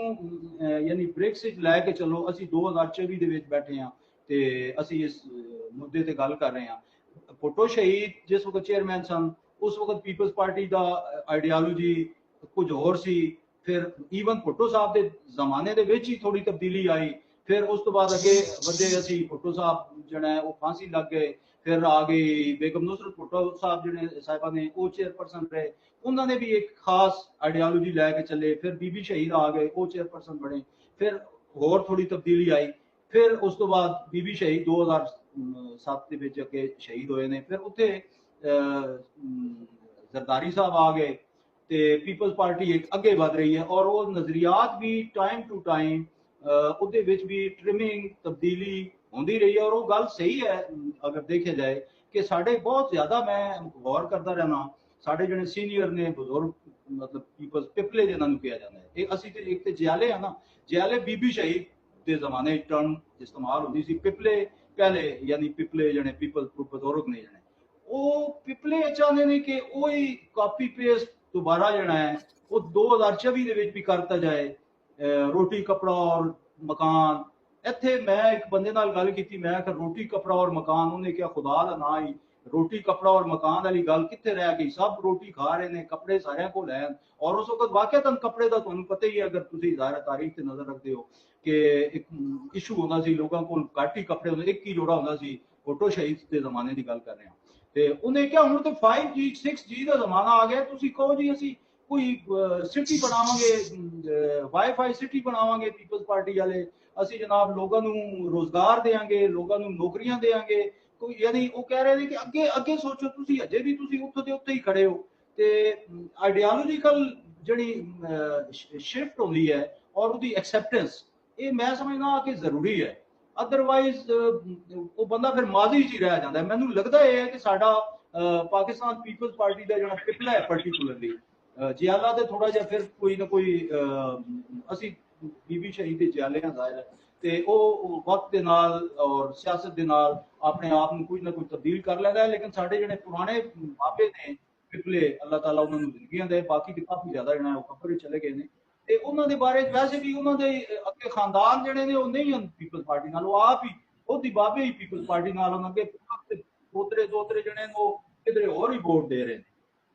[SPEAKER 1] ਯਾਨੀ ਬ੍ਰਿਕਸ ਵਿੱਚ ਲੈ ਕੇ ਚੱਲੋ, ਅਸੀਂ 2024 ਦੇ ਵਿੱਚ ਬੈਠੇ ਹਾਂ ਤੇ ਅਸੀਂ ਇਸ ਮੁੱਦੇ ਤੇ ਗੱਲ ਕਰ ਰਹੇ ਹਾਂ। ਭੁੱਟੋ ਸ਼ਹੀਦ ਜਿਸ ਵਕਤ ਚੇਅਰਮੈਨ ਸਨ ਉਸ ਵਕਤ ਪੀਪਲਸ ਪਾਰਟੀ ਦਾ ਆਈਡੀਆਲੋਜੀ ਕੁਝ ਹੋਰ ਸੀ। ਫਿਰ ਈਵਨ ਭੁੱਟੋ ਸਾਹਿਬ ਦੇ ਜ਼ਮਾਨੇ ਦੇ ਵਿੱਚ ਹੀ ਥੋੜੀ ਤਬਦੀਲੀ ਆਈ। ਫਿਰ ਉਸ ਤੋਂ ਬਾਅਦ ਅੱਗੇ ਵਧੇ ਅਸੀਂ, ਭੁੱਟੋ ਸਾਹਿਬ ਜਿਹੜਾ ਹੈ ਉਹ ਫਾਂਸੀ ਲੱਗ ਗਏ। ਫਿਰ ਆ ਗਈ ਬੇਗਮ ਨੁਸਰਤ ਭੁੱਟੋ ਸਾਹਿਬ ਜਿਹੜੇ ਸਾਹਿਬਾਂ ਨੇ, ਉਹ ਚੇਅਰਪਰਸਨ ਰਹੇ, ਉਹਨਾਂ ਨੇ ਵੀ ਇੱਕ ਖਾਸ ਆਈਡੀਆਲੋਜੀ ਲੈ ਕੇ ਚੱਲੇ। ਫਿਰ ਬੀਬੀ ਸ਼ਹੀਦ ਆ ਗਏ, ਉਹ ਚੇਅਰਪਰਸਨ ਬਣੇ। ਫਿਰ ਹੋਰ ਥੋੜੀ ਤਬਦੀਲੀ ਆਈ। ਫਿਰ ਉਸ ਤੋਂ ਬਾਅਦ ਬੀਬੀ ਸ਼ਹੀਦ 2007 ਦੇ ਵਿੱਚ ਅੱਗੇ ਸ਼ਹੀਦ ਹੋਏ ਨੇ। ਫਿਰ ਉੱਥੇ ਜ਼ਰਦਾਰੀ ਸਾਹਿਬ ਆ ਗਏ ਤੇ ਪੀਪਲਸ ਪਾਰਟੀ ਇੱਕ ਅੱਗੇ ਵਧ ਰਹੀ ਹੈ। ਔਰ ਉਹ ਨਜ਼ਰੀਆਤ ਵੀ ਟਾਈਮ ਟੂ ਟਾਈਮ ਉਹਦੇ ਵਿੱਚ ਵੀ ਟ੍ਰਿਮਿੰਗ ਤਬਦੀਲੀ ਹੁੰਦੀ ਰਹੀ ਹੈ। ਔਰ ਉਹ ਗੱਲ ਸਹੀ ਹੈ ਅਗਰ ਦੇਖਿਆ ਜਾਏ ਕਿ ਸਾਡੇ ਬਹੁਤ ਜ਼ਿਆਦਾ, ਮੈਂ ਗੌਰ ਕਰਦਾ ਰਹਿਣਾ, ਸਾਡੇ ਜਿਹੜੇ ਸੀਨੀਅਰ ਨੇ ਬਜ਼ੁਰਗ, ਮਤਲਬ ਪੀਪਲਸ ਪਿਪਲੇ ਜਿਹਨਾਂ ਨੂੰ ਕਿਹਾ ਜਾਂਦਾ ਹੈ, ਇਹ ਅਸੀਂ ਤੇ ਇੱਕ ਤੇ ਜਿਆਲੇ ਆ ਨਾ, ਜਿਆਲੇ ਬੀਬੀ ਸ਼ਹੀਦ ਦੇ ਜ਼ਮਾਨੇ ਟਰਮ ਇਸਤੇਮਾਲ ਹੁੰਦੀ ਸੀ। ਪਿਪਲੇ ਪਹਿਲੇ, ਯਾਨੀ ਪਿਪਲੇ ਜਿਹੜੇ ਪੀਪਲ ਬਜ਼ੁਰਗ ਨੇ ਜਿਹੜੇ, ਉਹ ਪਿਪਲੇ ਚਾਹੁੰਦੇ ਨੇ ਕਿ ਉਹੀ ਕਾਪੀ ਪੇਸਟ ਦੁਬਾਰਾ ਜਿਹੜਾ ਹੈ ਉਹ 2024 ਦੇ ਵਿੱਚ ਵੀ ਕਰਤਾ ਜਾਏ। ਰੋਟੀ ਕਪੜਾ ਔਰ ਮਕਾਨ, ਇੱਥੇ ਮੈਂ ਇੱਕ ਬੰਦੇ ਨਾਲ ਗੱਲ ਕੀਤੀ, ਮੈਂ ਕਿਹਾ ਰੋਟੀ ਕਪੜਾ ਔਰ ਮਕਾਨ, ਉਹਨੇ ਕਿਹਾ ਖੁਦਾ ਦਾ ਨਾ ਹੀ ਰੋਟੀ ਕਪੜਾ ਔਰ ਮਕਾਨ ਵਾਲੀ ਗੱਲ ਕਿੱਥੇ ਰਹਿ ਗਈ? ਸਭ ਰੋਟੀ ਖਾ ਰਹੇ ਨੇ, ਕੱਪੜੇ ਸਾਰਿਆਂ ਕੋਲ ਹੈ। ਔਰ ਉਸ ਵਕਤ ਵਾਕਿਆ ਕੱਪੜੇ ਦਾ ਤੁਹਾਨੂੰ ਪਤਾ ਹੀ ਹੈ, ਅਗਰ ਤੁਸੀਂ ਜ਼ਾਹਿਰ ਤਾਰੀਖ ਤੇ ਨਜ਼ਰ ਰੱਖਦੇ ਹੋ ਕਿ ਇੱਕ ਇਸ਼ੂ ਹੁੰਦਾ ਸੀ, ਲੋਕਾਂ ਕੋਲ ਘੱਟ ਹੀ ਕੱਪੜੇ ਹੁੰਦੇ, ਇੱਕ ਹੀ ਜੋੜਾ ਹੁੰਦਾ ਸੀ। ਭੁੱਟੋ ਸ਼ਹੀਦ ਦੇ ਜ਼ਮਾਨੇ ਦੀ ਗੱਲ ਕਰ ਰਹੇ ਹਾਂ। ਤੇ ਉਹਨੇ ਕਿਹਾ ਹੁਣ ਤੇ 5G 6G ਦਾ ਜ਼ਮਾਨਾ ਆ ਗਿਆ, ਤੁਸੀਂ ਕਹੋ ਜੀ ਅਸੀਂ ਕੋਈ ਸਿਟੀ ਬਣਾਵਾਂਗੇ, ਵਾਈਫਾਈ ਸਿਟੀ ਬਣਾਵਾਂਗੇ ਪੀਪਲਸ ਪਾਰਟੀ ਵਾਲੇ, ਅਸੀਂ ਜਨਾਬ ਲੋਕਾਂ ਨੂੰ ਰੋਜ਼ਗਾਰ ਦੇਾਂਗੇ, ਲੋਕਾਂ ਨੂੰ ਨੌਕਰੀਆਂ ਦੇਾਂਗੇ। ਕੋਈ ਯਾਨੀ ਉਹ ਕਹਿ ਰਹੇ ਨੇ ਕਿ ਅੱਗੇ ਅੱਗੇ ਸੋਚੋ, ਤੁਸੀਂ ਅਜੇ ਵੀ ਤੁਸੀਂ ਉੱਥੋਂ ਦੇ ਉੱਤੇ ਹੀ ਖੜੇ ਹੋ। ਤੇ ਆਈਡੀਆਲੋਜੀਕਲ ਜਿਹੜੀ ਸ਼ਿਫਟ ਹੁੰਦੀ ਹੈ ਔਰ ਉਹਦੀ ਐਕਸੈਪਟੈਂਸ, ਇਹ ਮੈਂ ਸਮਝਦਾ ਕਿ ਜ਼ਰੂਰੀ ਹੈ। ਅਦਰਵਾਈਜ਼ ਉਹ ਬੰਦਾ ਫਿਰ ਮਾਜ਼ੀ 'ਚ ਹੀ ਰਹਿ ਜਾਂਦਾ। ਮੈਨੂੰ ਲੱਗਦਾ ਇਹ ਹੈ ਕਿ ਸਾਡਾ ਪਾਕਿਸਤਾਨ ਪੀਪਲਸ ਪਾਰਟੀ ਦਾ ਜਿਹੜਾ ਪਿਪਲਾ ਹੈ ਪਾਰਟੀਕੂਲਰਲੀ ਜਿਆਲਾ ਤੇ ਥੋੜਾ ਜਿਹਾ ਫਿਰ ਕੋਈ ਨਾ ਕੋਈ ਅਸੀਂ ਬੀਬੀ ਸ਼ਹੀਦ ਦੇ ਜਿਆਲੇ ਹਾਂ ਜ਼ਾਹਿਰ ਹੈ, ਤੇ ਉਹ ਵਕਤ ਦੇ ਨਾਲ ਔਰ ਸਿਆਸਤ ਦੇ ਨਾਲ ਆਪਣੇ ਆਪ ਨੂੰ ਕੁਝ ਨਾ ਕੁਝ ਤਬਦੀਲ ਕਰ ਲੈਂਦਾ ਹੈ। ਲੇਕਿਨ ਸਾਡੇ ਜਿਹੜੇ ਪੁਰਾਣੇ ਬਾਬੇ ਨੇ ਪਿਪਲੇ, ਅੱਲਾਹ ਤਾਲਾ ਉਹਨਾਂ ਨੂੰ ਜ਼ਿੰਦਗੀਆਂ ਦੇ, ਬਾਕੀ ਤੇ ਕਾਫੀ ਜ਼ਿਆਦਾ ਜਿਹੜਾ ਉਹ ਕਬਰ ਵਿੱਚ ਚਲੇ ਗਏ ਨੇ। ਤੇ ਉਹਨਾਂ ਦੇ ਬਾਰੇ ਵੈਸੇ ਵੀ ਉਹਨਾਂ ਦੇ ਅੱਗੇ ਖਾਨਦਾਨ ਜਿਹੜੇ ਨੇ ਉਹ ਨਹੀਂ ਹਨ ਪੀਪਲਸ ਪਾਰਟੀ ਨਾਲ, ਉਹ ਆਪ ਹੀ ਉਹਦੀ ਬਾਬੇ ਹੀ ਪੀਪਲਸ ਪਾਰਟੀ ਨਾਲ, ਉਹਨਾਂ ਅੱਗੇ ਦੋਤਰੇ ਜਿਹੜੇ ਨੇ ਉਹ ਕਿਧਰੇ ਹੋਰ ਹੀ ਵੋਟ ਦੇ ਰਹੇ ਨੇ।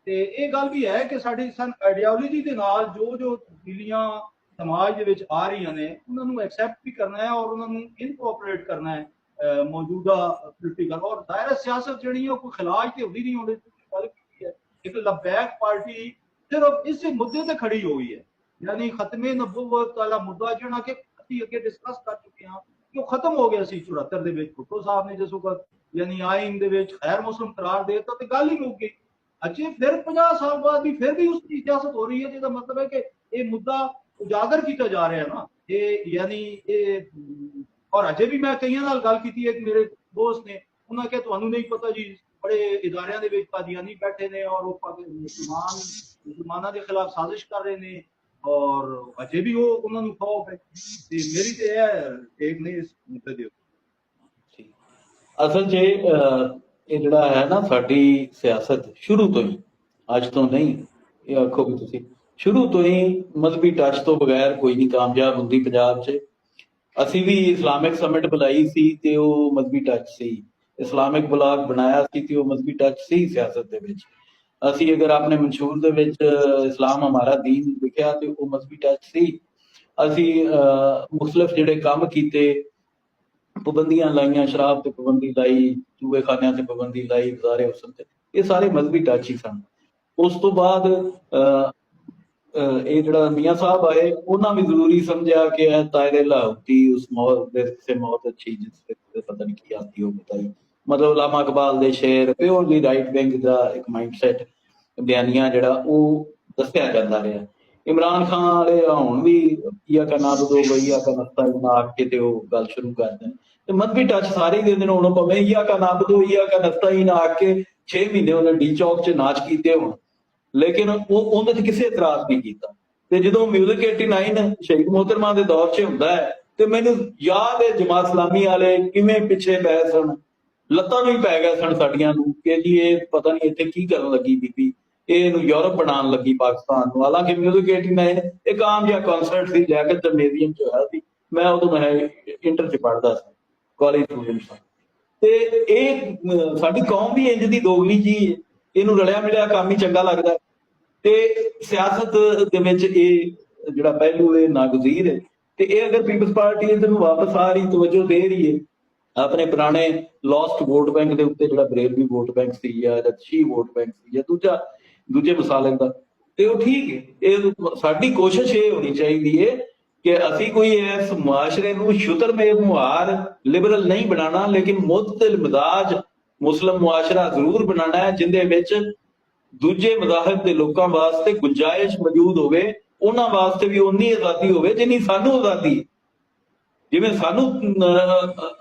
[SPEAKER 1] ਤੇ ਇਹ ਗੱਲ ਵੀ ਹੈ ਕਿ ਸਾਡੀ ਆਈਡੀਓਲੋਜੀ ਦੇ ਨਾਲ ਜੋ ਜੋ ਤਬਦੀਲੀਆਂ ਸਮਾਜ ਦੇ ਵਿੱਚ ਆ ਰਹੀਆਂ ਨੇ, ਉਹਨਾਂ ਨੂੰ ਐਕਸੈਪਟ ਵੀ ਕਰਨਾ ਹੈ ਔਰ ਉਹਨਾਂ ਨੂੰ ਇਨਕੋਆਪਰੇਟ ਕਰਨਾ ਹੈ ਮੌਜੂਦਾ ਪੋਲੀਟੀਕਲ ਔਰ ਦਾਇਰਾ ਸਿਆਸਤ ਜਿਹੜੀ ਹੈ ਕੋਈ ਖਿਲਾਜ ਤੇ ਹੁੰਦੀ ਨਹੀਂ। ਹੁੰਦੀ ਗੱਲ ਕੀਤੀ ਹੈ, ਇੱਕ ਲਬੈਕ ਪਾਰਟੀ ਸਿਰਫ ਇਸੇ ਮੁੱਦੇ ਤੇ ਖੜੀ ਹੋਈ ਹੈ, यानी खत्मे नबूवत वाला मुद्दा ਜਿਹੜਾ ਕਿ ਅਸੀਂ ਅੱਗੇ ਡਿਸਕਸ ਕਰ ਚੁੱਕੇ ਹਾਂ ਕਿ ਉਹ ਖਤਮ ਹੋ ਗਿਆ ਸੀ 74 ਦੇ ਵਿੱਚ। ਭੁੱਟੋ ਸਾਹਿਬ ਨੇ ਜਿਸ ਵਕਤ ਯਾਨੀ ਆਇਨ ਦੇ ਵਿੱਚ ਖੈਰ ਮੌਸਮ ਕਰਾਰ ਦੇ ਦਿੱਤਾ ਤੇ ਗੱਲ ਹੀ ਮੁੱਕ ਗਈ। ਅਜੇ ਫਿਰ 50 ਸਾਲ ਬਾਅਦ ਵੀ ਫਿਰ ਵੀ ਉਸ ਦੀ ਇਜਾਜ਼ਤ ਹੋ ਰਹੀ ਹੈ, ਜਿਹਦਾ ਮਤਲਬ ਹੈ ਕਿ ਇਹ ਮੁੱਦਾ ਉਜਾਗਰ ਕੀਤਾ ਜਾ ਰਿਹਾ ਨਾ। ਇਹ ਯਾਨੀ ਇਹ ਔਰ ਅਜੇ ਵੀ ਮੈਂ ਕਈਆਂ ਨਾਲ ਗੱਲ ਕੀਤੀ ਹੈ, ਮੇਰੇ ਦੋਸਤ ਨੇ, ਉਹਨਾਂ ਕਿਹਾ ਤੁਹਾਨੂੰ ਨਹੀਂ ਪਤਾ ਜੀ ਬੜੇ ਇਦਾਰਿਆਂ ਦੇ ਵਿੱਚ ਕਾਦੀਆਨੀ ਬੈਠੇ ਨੇ ਔਰ ਉਹ ਮੁਸਲਮਾਨਾਂ ਦੇ ਖਿਲਾਫ ਸਾਜ਼ਿਸ਼ ਕਰ ਰਹੇ ਨੇ ਔਰ ਅਜੇ ਵੀ ਉਹ ਉਹਨਾਂ ਨੂੰ ਖੌਫ ਹੈ। ਤੇ ਮੇਰੀ ਤੇ ਇਹ ਇੱਕ ਨਹੀਂ ਇਸ ਮੁੱਦੇ ਦੇ ਉੱਤੇ।
[SPEAKER 2] ਅਸਲ 'ਚ ਇਹ ਜਿਹੜਾ ਹੈ ਨਾ, ਸਾਡੀ ਸਿਆਸਤ ਸ਼ੁਰੂ ਤੋਂ ਹੀ, ਅੱਜ ਤੋਂ ਨਹੀਂ, ਇਹ ਆਖੋ ਵੀ ਤੁਸੀਂ ਸ਼ੁਰੂ ਤੋਂ ਹੀ ਮਜ਼ਹਬੀ ਟੱਚ ਤੋਂ ਬਗੈਰ ਕੋਈ ਨਹੀਂ ਕਾਮਯਾਬ ਹੁੰਦੀ ਪੰਜਾਬ 'ਚ। ਅਸੀਂ ਵੀ ਇਸਲਾਮਿਕ ਸਮਿਟ ਬੁਲਾਈ ਸੀ ਤੇ ਉਹ ਮਜ਼ਹਬੀ ਟੱਚ ਸੀ, ਇਸਲਾਮਿਕ ਬਲਾਕ ਬਣਾਇਆ ਸੀ ਤੇ ਉਹ ਮਜ਼ਹਬੀ ਟੱਚ ਸੀ ਸਿਆਸਤ ਦੇ ਵਿੱਚ। ਅਸੀਂ ਅਗਰ ਆਪਣੇ ਮਨਸ਼ੂਰ ਦੇ ਵਿੱਚ ਇਸਲਾਮ ਹਮਾਰਾ ਦੀਨ ਲਿਖਿਆ ਤੇ ਉਹ ਮਜ਼ਹਬੀ ਟੱਚ ਸੀ। ਅਸੀਂ ਮੁਖਤਲਿਫ ਜਿਹੜੇ ਕੰਮ ਕੀਤੇ, ਪਾਬੰਦੀਆਂ ਲਾਈਆਂ, ਸ਼ਰਾਬ ਤੇ ਪਾਬੰਦੀ ਲਾਈ, ਚੂਹੇ ਖਾਨਿਆਂ ਤੇ ਪਾਬੰਦੀ ਲਾਈ, ਗੁਜ਼ਾਰੇ ਹੁਸਨ ਤੇ, ਇਹ ਸਾਰੇ ਮਜ਼ਹਬੀ ਟੱਚ ਹੀ ਸਨ। ਉਸ ਤੋਂ ਬਾਅਦ ਇਹ ਜਿਹੜਾ ਮੀਆਂ ਸਾਹਿਬ ਆਏ, ਉਹਨਾਂ ਵੀ ਜ਼ਰੂਰੀ ਸਮਝਿਆ ਕਿ ਇਹ ਤਾਇਰੇ ਲਾਹੌਤੀ ਉਸ ਮੌਤ ਦੇ ਸੇ ਮੌਤ ਅੱਛੀ ਜਿਸ ਤੇ ਪਤਾ ਨਹੀਂ ਕੀ ਆਤੀ ਹੋ ਬਤਾਈ, ਮਤਲਬ ਲਾਮਾ ਇਕਬਾਲ ਦੇ ਸ਼ੇਰ, ਪਿਓਰਲੀ ਰਾਈਟ ਵਿੰਗ ਦਾ ਇੱਕ ਮਾਈਂਡਸੈਟ ਬਿਆਨੀਆਂ ਜਿਹੜਾ ਉਹ ਦੱਸਿਆ ਜਾਂਦਾ ਰਿਹਾ। ਇਮਰਾਨ ਖਾਨ ਵਾਲੇ ਹੁਣ ਵੀ ਈਆ ਕਾ ਨਾਬੁਦੋ ਈਆ ਕਾ ਨਸਤਾਈਨ ਆਖ ਕੇ ਤੇ ਉਹ ਗੱਲ ਸ਼ੁਰੂ ਕਰ ਦੇਣ। ਤੇ ਮਜ਼ਹਬੀ ਟੱਚ ਸਾਰੇ ਹੀ ਦਿੰਦੇ ਨੇ, ਹੁਣ ਭਾਵੇਂ ਈਆ ਕਾ ਨਾਬੁਦੋ ਈਆ ਕਾ ਨਸਤਾਈਨ ਆਖ ਕੇ 6 ਮਹੀਨੇ ਉਹਨੇ ਡੀ ਚੌਕ 'ਚ ਨਾਚ ਕੀਤੇ ਹੋਣ, ਲੇਕਿਨ ਉਹ ਉਹਦੇ 'ਚ ਕਿਸੇ ਇਤਰਾਜ਼ ਨਹੀਂ ਕੀਤਾ। ਤੇ ਜਦੋਂ ਮਿਊਜ਼ਿਕ 89 ਸ਼ਹੀਦ ਮੋਹਤਰਮਾ ਦੇ ਦੌਰ 'ਚ ਹੁੰਦਾ ਹੈ ਤੇ ਮੈਨੂੰ ਯਾਦ ਹੈ ਜਮਾਤ ਇਸਲਾਮੀ ਵਾਲੇ ਕਿਵੇਂ ਪਿੱਛੇ ਪਏ ਸਨ, ਲੱਤਾਂ ਨੂੰ ਹੀ ਪੈ ਗਏ ਸਨ ਸਾਡੀਆਂ ਨੂੰ ਕਿ ਜੀ ਇਹ ਪਤਾ ਨਹੀਂ ਇੱਥੇ ਕੀ ਕਰਨ ਲੱਗੀ ਬੀਬੀ, ਇਹਨੂੰ ਯੂਰਪ ਬਣਾਉਣ ਲੱਗੀ ਪਾਕਿਸਤਾਨ ਨੂੰ। ਹਾਲਾਂਕਿ ਮਿਊਜ਼ਿਕ 89 ਇੱਕ ਆਮ ਜਿਹਾ ਕਨਸਰਟ ਸੀ, ਲਿਆਕਤ ਜਮੇਰੀਅਮ 'ਚ ਹੋਇਆ ਸੀ। ਮੈਂ ਉਦੋਂ ਮੈਂ ਇੰਟਰ 'ਚ ਪੜ੍ਹਦਾ ਸੀ, ਕਾਲਜ ਸਟੂਡੈਂਟ ਸਾਂ। ਤੇ ਇਹ ਸਾਡੀ ਕੌਮ ਵੀ ਇੰਜ ਦੀ ਦੋਗਲੀ ਜੀ ਇਹਨੂੰ ਰਲਿਆ ਮਿਲਿਆ ਕੰਮ ਹੀ ਚੰਗਾ ਲੱਗਦਾ ਤੇ ਸਿਆਸਤ ਦੇ ਵਿੱਚ ਇਹ ਜਿਹੜਾ ਪਹਿਲੂ ਇਹ ਨਾਗਜ਼ੀਰ ਹੈ। ਤੇ ਇਹ ਅਗਰ ਪੀਪਲਸ ਪਾਰਟੀ ਇਹਦੇ ਨੂੰ ਵਾਪਸ ਆ ਰਹੀ, ਤਵੱਜੋ ਦੇ ਰਹੀ ਹੈ ਆਪਣੇ ਪੁਰਾਣੇ ਲੋਸਟ ਵੋਟ ਬੈਂਕ ਦੇ ਉੱਤੇ, ਜਿਹੜਾ ਬਰੇਲਵੀ ਵੋਟ ਬੈਂਕ ਸੀ ਜਾਂ ਰਛੀ ਵੋਟ ਬੈਂਕ ਸੀ ਜਾਂ ਦੂਜੇ ਮਸਾਲੇ ਦਾ, ਤੇ ਉਹ ਠੀਕ ਹੈ। ਇਹ ਸਾਡੀ ਕੋਸ਼ਿਸ਼ ਇਹ ਹੋਣੀ ਚਾਹੀਦੀ ਹੈ ਕਿ ਅਸੀਂ ਕੋਈ ਇਸ ਮੁਆਸ਼ਰੇ ਨੂੰ ਸ਼ੁਤਰਮੇਰ ਮੁਹਾਰ ਲਿਬਰਲ ਨਹੀਂ ਬਣਾਉਣਾ, ਲੇਕਿਨ ਮੁਤਦਿਲ ਮਿਜ਼ਾਜ ਮੁਸਲਿਮ ਮੁਆਸ਼ਰਾ ਜ਼ਰੂਰ ਬਣਾਉਣਾ ਹੈ, ਜਿੰਦੇ ਵਿੱਚ ਦੂਜੇ ਮਜ਼ਾਹਬ ਦੇ ਲੋਕਾਂ ਵਾਸਤੇ ਗੁੰਜਾਇਸ਼ ਮੌਜੂਦ ਹੋਵੇ, ਉਹਨਾਂ ਵਾਸਤੇ ਵੀ ਉਨੀ ਆਜ਼ਾਦੀ ਹੋਵੇ ਜਿੰਨੀ ਸਾਨੂੰ ਆਜ਼ਾਦੀ ਹੈ। ਜਿਵੇਂ ਸਾਨੂੰ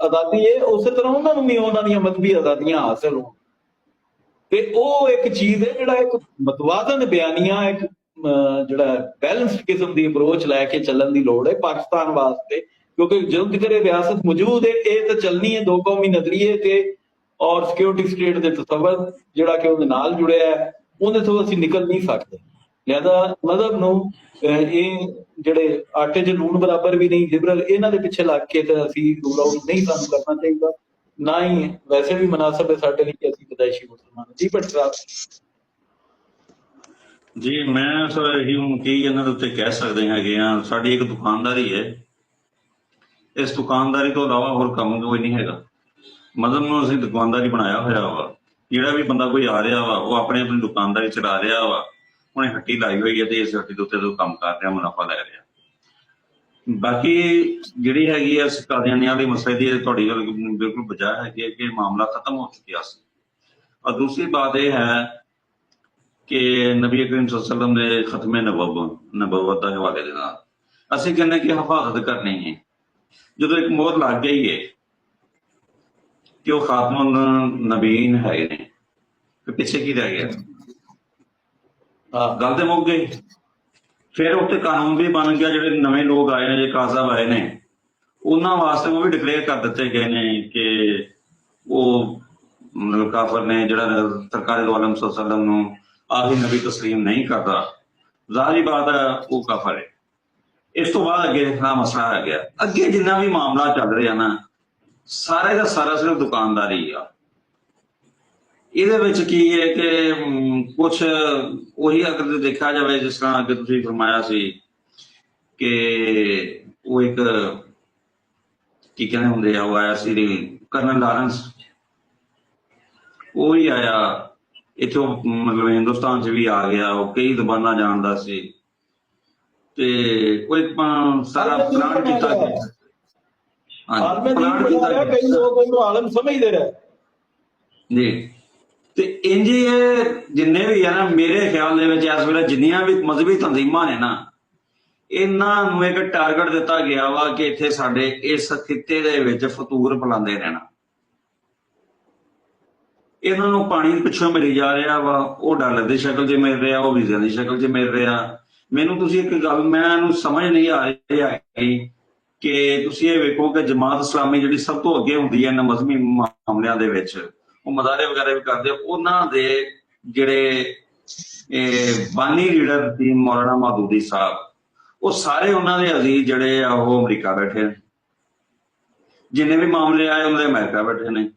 [SPEAKER 2] ਆਜ਼ਾਦੀ ਹੈ ਉਸੇ ਤਰ੍ਹਾਂ ਉਹਨਾਂ ਨੂੰ ਵੀ ਉਹਨਾਂ ਦੀਆਂ ਮਜ਼ਹਬੀ ਆਜ਼ਾਦੀਆਂ ਹਾਸਲ ਹੋਣ। ਤੇ ਉਹ ਇੱਕ ਚੀਜ਼ ਹੈ ਜਿਹੜਾ ਇੱਕ ਮਤਵਾਜ਼ਨ ਬਿਆਨੀਆਂ, ਇੱਕ ਜਿਹੜਾ ਬੈਲੈਂਸਡ ਕਿਸਮ ਦੀ ਅਪਰੋਚ ਲੈ ਕੇ ਚੱਲਣ ਦੀ ਲੋੜ ਹੈ ਪਾਕਿਸਤਾਨ ਵਾਸਤੇ, ਕਿਉਂਕਿ ਜਦੋਂ ਤੱਕ ਇਹ ਰਿਆਸਤ ਮੌਜੂਦ ਹੈ ਇਹ ਤਾਂ ਚੱਲਣੀ ਹੈ ਦੋ ਕੌਮੀ ਨਜ਼ਰੀਏ ਤੇ ਔਰ ਸਿਕਿਉਰਿਟੀ ਸਟੇਟ ਦੇ ਤਸੱਵਰ ਜਿਹੜਾ ਕਿ ਉਹਦੇ ਨਾਲ ਜੁੜਿਆ ਹੈ, ਉਹਦੇ ਤੋਂ ਅਸੀਂ ਨਿਕਲ ਨਹੀਂ ਸਕਦੇ। ਲਿਹਾਜ਼ਾ ਮਜ਼ਹਬ ਨੂੰ ਇਹ ਜਿਹੜੇ ਆਟੇ 'ਚ ਲੂਣ ਬਰਾਬਰ ਵੀ ਨਹੀਂ, ਲਿਬਰਲ ਇਹਨਾਂ ਦੇ ਪਿੱਛੇ ਲੱਗ ਕੇ ਤਾਂ ਅਸੀਂ ਰੂਲ ਆਊਟ ਨਹੀਂ ਸਾਨੂੰ ਕਰਨਾ ਚਾਹੀਦਾ, ਨਾ ਹੀ ਵੈਸੇ ਵੀ ਮੁਨਾਸਬ ਹੈ ਸਾਡੇ ਲਈ ਕਿ ਅਸੀਂ ਵਿਦਾਇਸ਼ੀ ਮੁਸਲਮਾਨ। ਜੀ ਭੱਟ ਸਾਹਿਬ।
[SPEAKER 3] ਜੀ ਮੈਂ ਸਰ ਇਹੀ ਹੁਣ ਕੀ ਇਹਨਾਂ ਦੇ ਉੱਤੇ ਕਹਿ ਸਕਦੇ ਹੈਗੇ ਆ, ਸਾਡੀ ਇੱਕ ਦੁਕਾਨਦਾਰੀ ਹੈ, ਇਸ ਦੁਕਾਨਦਾਰੀ ਤੋਂ ਇਲਾਵਾ ਹੋਰ ਕੰਮ ਕੋਈ ਨਹੀਂ ਹੈਗਾ। ਮਤਲਬ ਨੂੰ ਅਸੀਂ ਦੁਕਾਨਦਾਰੀ ਬਣਾਇਆ ਹੋਇਆ ਵਾ, ਜਿਹੜਾ ਵੀ ਬੰਦਾ ਕੋਈ ਆ ਰਿਹਾ ਵਾ ਉਹ ਆਪਣੀ ਦੁਕਾਨਦਾਰੀ ਚਲਾ ਰਿਹਾ ਵਾ, ਉਹਨੇ ਹੱਟੀ ਲਾਈ ਹੋਈ ਹੈ ਤੇ ਇਸ ਹੱਟੀ ਦੇ ਉੱਤੇ ਤੋਂ ਕੰਮ ਕਰ ਰਿਹਾ, ਮੁਨਾਫਾ ਲੈ ਰਿਹਾ। ਬਾਕੀ ਜਿਹੜੀ ਹੈਗੀ ਆ ਕਾਦੀਆਨੀਆਂ ਵਾਲੇ ਮਸਲੇ ਦੀ ਤੁਹਾਡੀ ਗੱਲ ਬਿਲਕੁਲ ਬਜਾ ਹੈਗੀ ਕਿ ਮਾਮਲਾ ਖਤਮ ਹੋ ਚੁੱਕਿਆ ਸੀ। ਔਰ ਦੂਸਰੀ ਬਾਤ ਇਹ ਹੈ ਕਿ ਨਬੀ ਕਰੀਮ ਸੱਲੱਲਾਹੁ ਅਲੈਹਿ ਵਸੱਲਮ ਦੇ ਖਤਮੇ ਨਬੂਵਤ ਦੇ ਹਵਾਲੇ ਦੇ ਨਾਲ ਅਸੀਂ ਕਹਿੰਦੇ ਕਿ ਹਿਫਾਜ਼ਤ ਕਰਨੀ ਹੈ। ਜਦੋਂ ਇੱਕ ਮੋਹਰ ਲੱਗ ਗਈ ਹੈ ਕਿ ਉਹ ਖਾਤਮੁਨ ਨਬੀਨ ਹੈਗੇ ਨੇ, ਤੇ ਪਿੱਛੇ ਕੀ ਰਹਿ ਗਿਆ? ਗੱਲ ਤੇ ਮੁੱਕ ਗਈ। ਫਿਰ ਉੱਤੇ ਕਾਨੂੰਨ ਵੀ ਬਣ ਗਿਆ, ਜਿਹੜੇ ਨਵੇਂ ਲੋਕ ਆਏ ਨੇ, ਜੇ ਕਾਜ਼ਾ ਆਏ ਨੇ, ਉਹਨਾਂ ਵਾਸਤੇ ਉਹ ਵੀ ਡਿਕਲੇਅਰ ਕਰ ਦਿੱਤੇ ਗਏ ਨੇ ਕਿ ਉਹ ਮਤਲਬ ਕਾਫਰ ਨੇ, ਜਿਹੜਾ ਸਰਕਾਰੇ ਦੋ ਆਲਮ ਸੱਲੱਲਾਹੁ ਅਲੈਹਿ ਵਸੱਲਮ ਨੂੰ ਆਖਰੀ ਨਬੀ ਤਸਲੀਮ ਨਹੀਂ ਕਰਦਾ, ਜ਼ਾਹਰੀ ਬਾਤ ਹੈ ਉਹ ਕਾਫਰ ਹੈ। ਇਸ ਤੋਂ ਬਾਅਦ ਅੱਗੇ ਦੇਖਣਾ ਮਸਲਾ ਆ ਗਿਆ। ਅੱਗੇ ਜਿੰਨਾ ਵੀ ਮਾਮਲਾ ਚੱਲ ਰਿਹਾ ਨਾ, ਸਾਰੇ ਦਾ ਸਾਰਾ ਸਿਰਫ ਦੁਕਾਨਦਾਰੀ ਆ। ਇਹਦੇ ਵਿੱਚ ਕੀ ਹੈ ਕਿ ਕੁਛ ਉਹੀ ਅਗਰ ਦੇਖਿਆ ਜਾਵੇ, ਜਿਸ ਤਰ੍ਹਾਂ ਅੱਗੇ ਤੁਸੀਂ ਫਰਮਾਇਆ ਸੀ ਕਿ ਉਹ ਇੱਕ ਕੀ ਕਹਿੰਦੇ ਹੁੰਦੇ ਆ, ਉਹ ਆਇਆ ਸੀ ਕਰਨਲ ਲਾਰੈਂਸ, ਉਹ ਹੀ ਆਇਆ ਇੱਥੋਂ, ਮਤਲਬ ਹਿੰਦੁਸਤਾਨ 'ਚ ਵੀ ਆ ਗਿਆ, ਉਹ ਕਈ ਜ਼ਬਾਨਾਂ ਜਾਣਦਾ ਸੀ ਤੇ ਉਹ ਇੱਕ ਸਾਰਾ ਪਲਾਨ ਕੀਤਾ ਗਿਆ।
[SPEAKER 2] ਕਈ ਲੋਕ ਉਹਨੂੰ ਆਲਮ ਸਮਝਦੇ ਰਹੇ
[SPEAKER 3] ਜੀ। ਤੇ ਇੰਝ ਜਿੰਨੇ ਵੀ ਆ ਨਾ, ਮੇਰੇ ਖਿਆਲ ਦੇ ਵਿੱਚ ਇਸ ਵੇਲੇ ਜਿੰਨੀਆਂ ਵੀ ਮਜ਼ਹਬੀ ਤਨਜ਼ੀਮਾਂ ਨੇ ਨਾ, ਇਹਨਾਂ ਨੂੰ ਇੱਕ ਟਾਰਗੇਟ ਦਿੱਤਾ ਗਿਆ ਵਾ ਕਿ ਇੱਥੇ ਸਾਡੇ ਇਸ ਖਿੱਤੇ ਦੇ ਵਿੱਚ ਫਤੂਰ ਫੈਲਾਉਂਦੇ ਰਹਿਣਾ। ਇਹਨਾਂ ਨੂੰ ਪਾਣੀ ਪਿੱਛੋਂ ਮਿਲੀ ਜਾ ਰਿਹਾ ਵਾ, ਉਹ ਡਾਲਰ ਦੀ ਸ਼ਕਲ 'ਚ ਮਿਲ ਰਿਹਾ, ਉਹ ਵੀਜ਼ਿਆਂ ਦੀ ਸ਼ਕਲ 'ਚ ਮਿਲ ਰਿਹਾ। ਮੈਨੂੰ ਤੁਸੀਂ ਇੱਕ ਗੱਲ ਮੈਨੂੰ ਸਮਝ ਨਹੀਂ ਆ ਰਹੀ ਹੈਗੀ ਕਿ ਤੁਸੀਂ ਇਹ ਵੇਖੋ ਕਿ ਜਮਾਤ ਇਸਲਾਮੀ ਜਿਹੜੀ ਸਭ ਤੋਂ ਅੱਗੇ ਹੁੰਦੀ ਹੈ ਇਹਨਾਂ ਮਜ਼ਹਬੀ ਮਾਮਲਿਆਂ ਦੇ ਵਿੱਚ, ਉਹ ਮਦਾਰੇ ਵਗੈਰਾ ਵੀ ਕਰਦੇ, ਉਹਨਾਂ ਦੇ ਜਿਹੜੇ ਬਾਨੀ ਲੀਡਰ ਸੀ ਮੌਲਾਨਾ ਮਹਦੂਦੀ ਸਾਹਿਬ, ਉਹ ਸਾਰੇ ਉਹਨਾਂ ਦੇ ਅਜ਼ੀਜ਼ ਜਿਹੜੇ ਆ ਉਹ ਅਮਰੀਕਾ ਬੈਠੇ ਨੇ। ਜਿੰਨੇ ਵੀ ਮਾਮਲੇ ਆਏ ਉਹਨਾਂ ਦੇ ਅਮਰੀਕਾ ਬੈਠੇ ਨੇ।